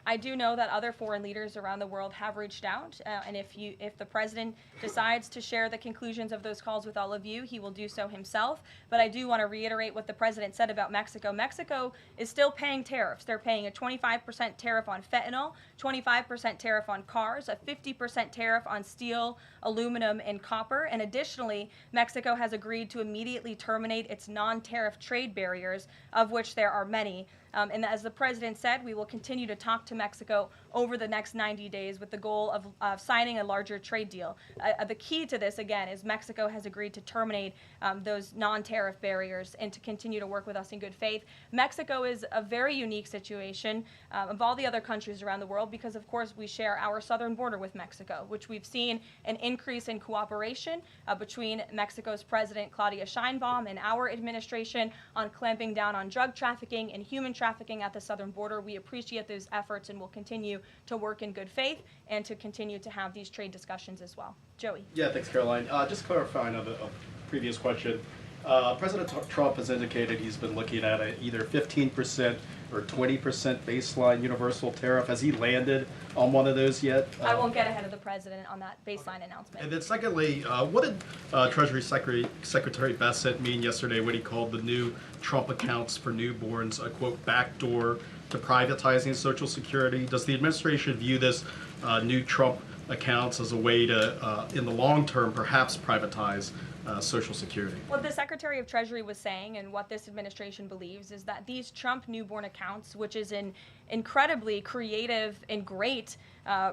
I do know that other foreign leaders around the world have reached out, and if the president decides to share the conclusions of those calls with all of you, he will do so himself. But I do want to reiterate what the president said about Mexico. Mexico is still paying tariffs. They're paying a 25% tariff on fentanyl, 25% tariff on cars, a 50% tariff on steel, aluminum, and copper. And additionally, Mexico has agreed to immediately terminate its non-tariff trade barriers, of which there are many. And as the president said, we will continue to talk to Mexico over the next 90 days with the goal of signing a larger trade deal. The key to this, again, is Mexico has agreed to terminate those non-tariff barriers and to continue to work with us in good faith. Mexico is a very unique situation of all the other countries around the world because, of course, we share our southern border with Mexico, which we've seen an increase in cooperation between Mexico's President Claudia Sheinbaum and our administration on clamping down on drug trafficking and human trafficking at the southern border. We appreciate those efforts and will continue to work in good faith and to continue to have these trade discussions as well. Joey. Yeah, thanks, Caroline. Just clarifying a previous question. President Trump has indicated he's been looking at either 15% or 20% baseline universal tariff. Has he landed on one of those yet? I won't get ahead of the president on that baseline announcement. And then secondly, what did Treasury Secretary Bessent mean yesterday when he called the new Trump accounts for newborns a, quote, backdoor to privatizing Social Security? Does the administration view this new Trump accounts as a way to, in the long term, perhaps privatize Social Security? What the Secretary of Treasury was saying and what this administration believes is that these Trump newborn accounts, which is an incredibly creative and great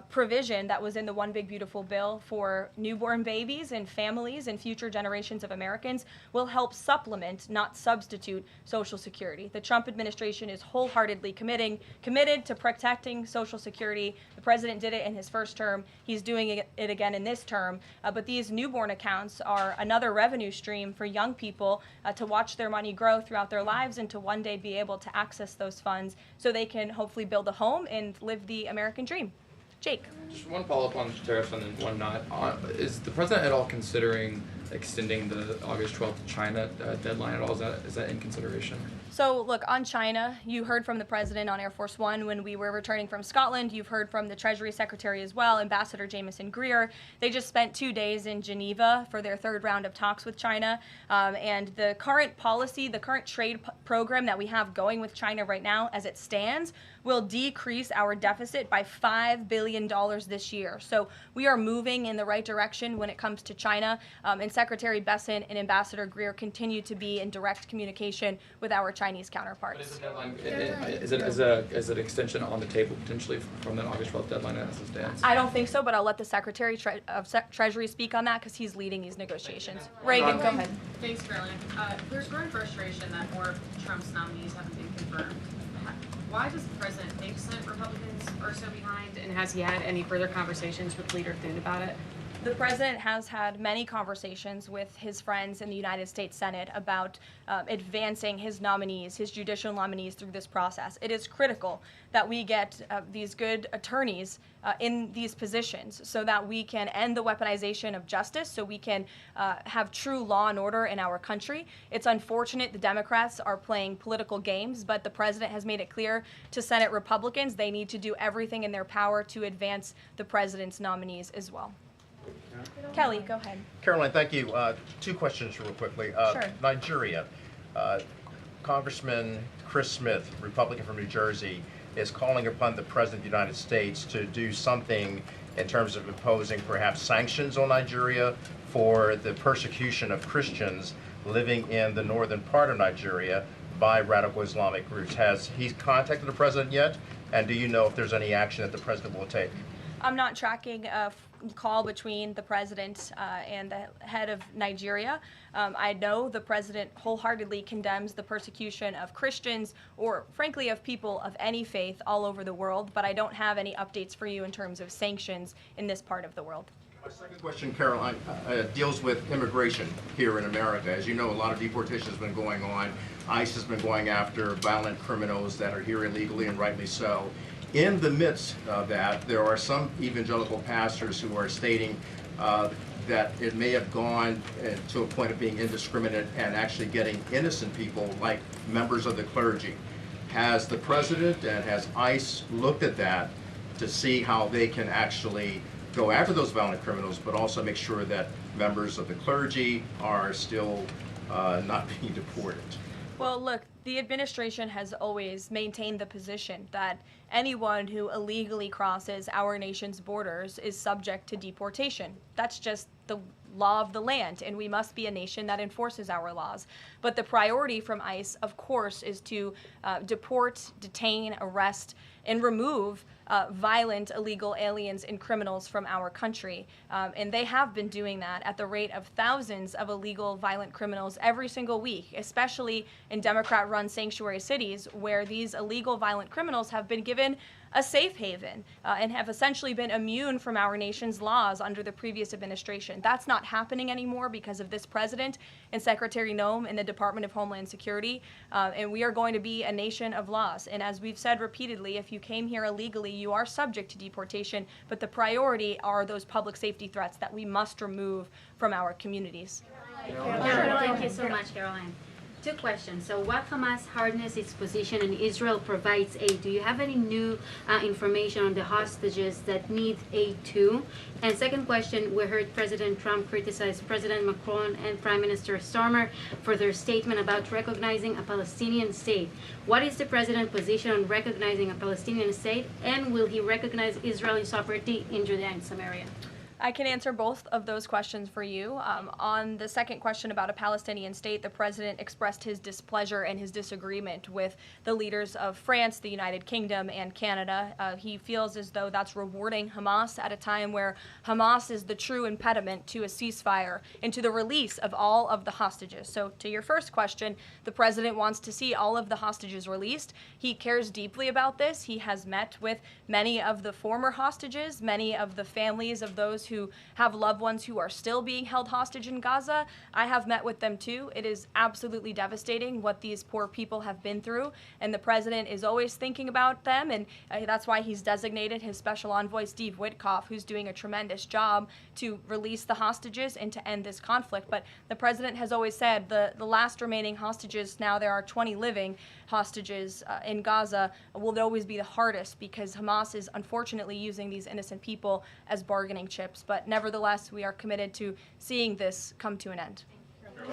provision that was in the One Big Beautiful Bill for newborn babies and families and future generations of Americans, will help supplement, not substitute, Social Security. The Trump administration is wholeheartedly committed to protecting Social Security. The president did it in his first term. He's doing it again in this term. But these newborn accounts are another revenue stream for young people to watch their money grow throughout their lives and to one day be able to access those funds so they can hopefully build a home and live the American dream. Jake. Just one follow-up on tariffs and then one not. Is the president at all considering extending the August 12th China deadline at all? Is that in consideration? So look, on China, you heard from the president on Air Force One when we were returning from Scotland. You've heard from the Treasury Secretary as well, Ambassador Jameson Greer. They just spent 2 days in Geneva for their third round of talks with China. And the current policy, the current trade program that we have going with China right now, as it stands, will decrease our deficit by $5 billion this year. So we are moving in the right direction when it comes to China. And Secretary Bessent and Ambassador Greer continue to be in direct communication with our Chinese counterparts. But is it an extension on the table potentially from that August 12th deadline as it stands? I don't think so, but I'll let the Secretary of Treasury speak on that because he's leading these negotiations. Reagan, go ahead. Thanks, Caroline. There's growing frustration that more of Trump's nominees haven't been confirmed. Why does the president think that Republicans are so behind, and has he had any further conversations with Leader Thune about it? The president has had many conversations with his friends in the United States Senate about advancing his nominees, his judicial nominees through this process. It is critical that we get these good attorneys in these positions so that we can end the weaponization of justice, so we can have true law and order in our country. It's unfortunate the Democrats are playing political games, but the president has made it clear to Senate Republicans they need to do everything in their power to advance the president's nominees as well. Kelly, go ahead. Caroline, thank you. 2 questions real quickly. Sure. Nigeria. Congressman Chris Smith, Republican from New Jersey, is calling upon the President of the United States to do something in terms of imposing perhaps sanctions on Nigeria for the persecution of Christians living in the northern part of Nigeria by radical Islamic groups. Has he contacted the President yet? And do you know if there's any action that the President will take? I'm not tracking a call between the president and the head of Nigeria. I know the president wholeheartedly condemns the persecution of Christians or, frankly, of people of any faith all over the world, but I don't have any updates for you in terms of sanctions in this part of the world. My second question, Caroline, deals with immigration here in America. As you know, a lot of deportation has been going on. ICE has been going after violent criminals that are here illegally, and rightly so. In the midst of that, there are some evangelical pastors who are stating that it may have gone to a point of being indiscriminate and actually getting innocent people, like members of the clergy. Has the president and has ICE looked at that to see how they can actually go after those violent criminals, but also make sure that members of the clergy are still not being deported? Well, look, the administration has always maintained the position that anyone who illegally crosses our nation's borders is subject to deportation. That's just the law of the land, and we must be a nation that enforces our laws. But the priority from ICE, of course, is to deport, detain, arrest, and remove violent illegal aliens and criminals from our country. And they have been doing that at the rate of thousands of illegal violent criminals every single week, especially in Democrat-run sanctuary cities where these illegal violent criminals have been given a safe haven and have essentially been immune from our nation's laws under the previous administration. That's not happening anymore because of this president and Secretary Noem in the Department of Homeland Security, and we are going to be a nation of laws. And as we've said repeatedly, if you came here illegally, you are subject to deportation, but the priority are those public safety threats that we must remove from our communities. Caroline, thank you so much, Caroline. Two questions. So what Hamas hardens its position and Israel provides aid? Do you have any new information on the hostages that need aid too? And second question, we heard President Trump criticize President Macron and Prime Minister Starmer for their statement about recognizing a Palestinian state. What is the president's position on recognizing a Palestinian state, and will he recognize Israeli sovereignty in Judea and Samaria? I can answer both of those questions for you. On the second question about a Palestinian state, the president expressed his displeasure and his disagreement with the leaders of France, the United Kingdom, and Canada. He feels as though that's rewarding Hamas at a time where Hamas is the true impediment to a ceasefire and to the release of all of the hostages. So to your first question, the president wants to see all of the hostages released. He cares deeply about this. He has met with many of the former hostages, many of the families of those who have loved ones who are still being held hostage in Gaza. I have met with them too. It is absolutely devastating what these poor people have been through, and the president is always thinking about them, and that's why he's designated his special envoy, Steve Witkoff, who's doing a tremendous job to release the hostages and to end this conflict. But the president has always said the last remaining hostages, now there are 20 living hostages in Gaza, will always be the hardest because Hamas is unfortunately using these innocent people as bargaining chips. But nevertheless, we are committed to seeing this come to an end.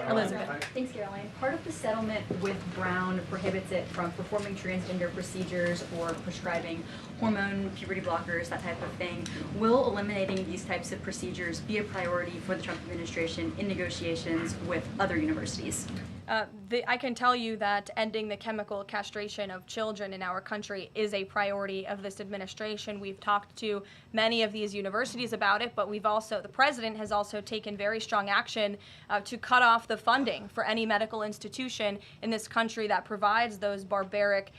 Elizabeth. Thanks, Caroline. Part of the settlement with Brown prohibits it from performing transgender procedures or prescribing hormone puberty blockers, that type of thing. Will eliminating these types of procedures be a priority for the Trump administration in negotiations with other universities? I can tell you that ending the chemical castration of children in our country is a priority of this administration. We've talked to many of these universities about it, but the president has also taken very strong action to cut off the funding for any medical institution in this country that provides those barbaric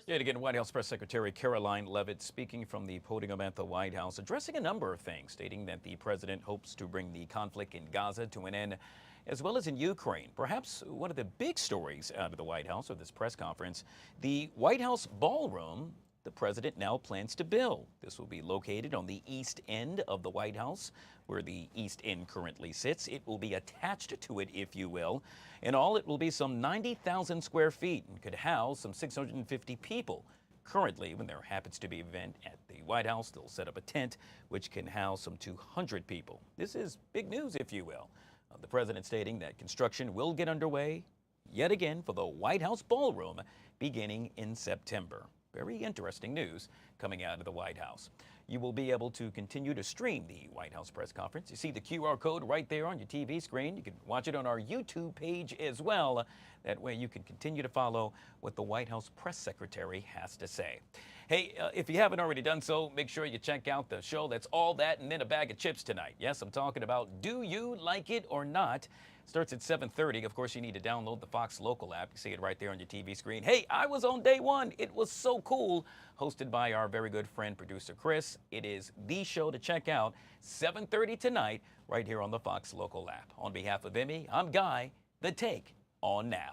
Yet again, White House Press Secretary Caroline Leavitt speaking from the podium at the White House, addressing a number of things, stating that the president hopes to bring the conflict in Gaza to an end, as well as in Ukraine. Perhaps one of the big stories out of the White House, or this press conference, the White House ballroom the president now plans to build. This will be located on the east end of the White House, where the east end currently sits. It will be attached to it, if you will. In all, it will be some 90,000 square feet and could house some 650 people. Currently, when there happens to be an event at the White House, they'll set up a tent which can house some 200 people. This is big news, if you will. The president stating that construction will get underway yet again for the White House ballroom beginning in September. Very interesting news coming out of the White House. You will be able to continue to stream the White House press conference. You see the QR code right there on your TV screen. You can watch it on our YouTube page as well. That way you can continue to follow what the White House press secretary has to say. Hey, if you haven't already done so, make sure you check out the show That's All That and Then a Bag of Chips tonight. Yes, I'm talking about Do You Like It or Not? Starts at 7:30. Of course, you need to download the Fox Local app. You see it right there on your TV screen. Hey, I was on day one. It was so cool. Hosted by our very good friend, producer Chris. It is the show to check out, 7:30 tonight, right here on the Fox Local app. On behalf of Emmy, I'm Guy. The Take on now.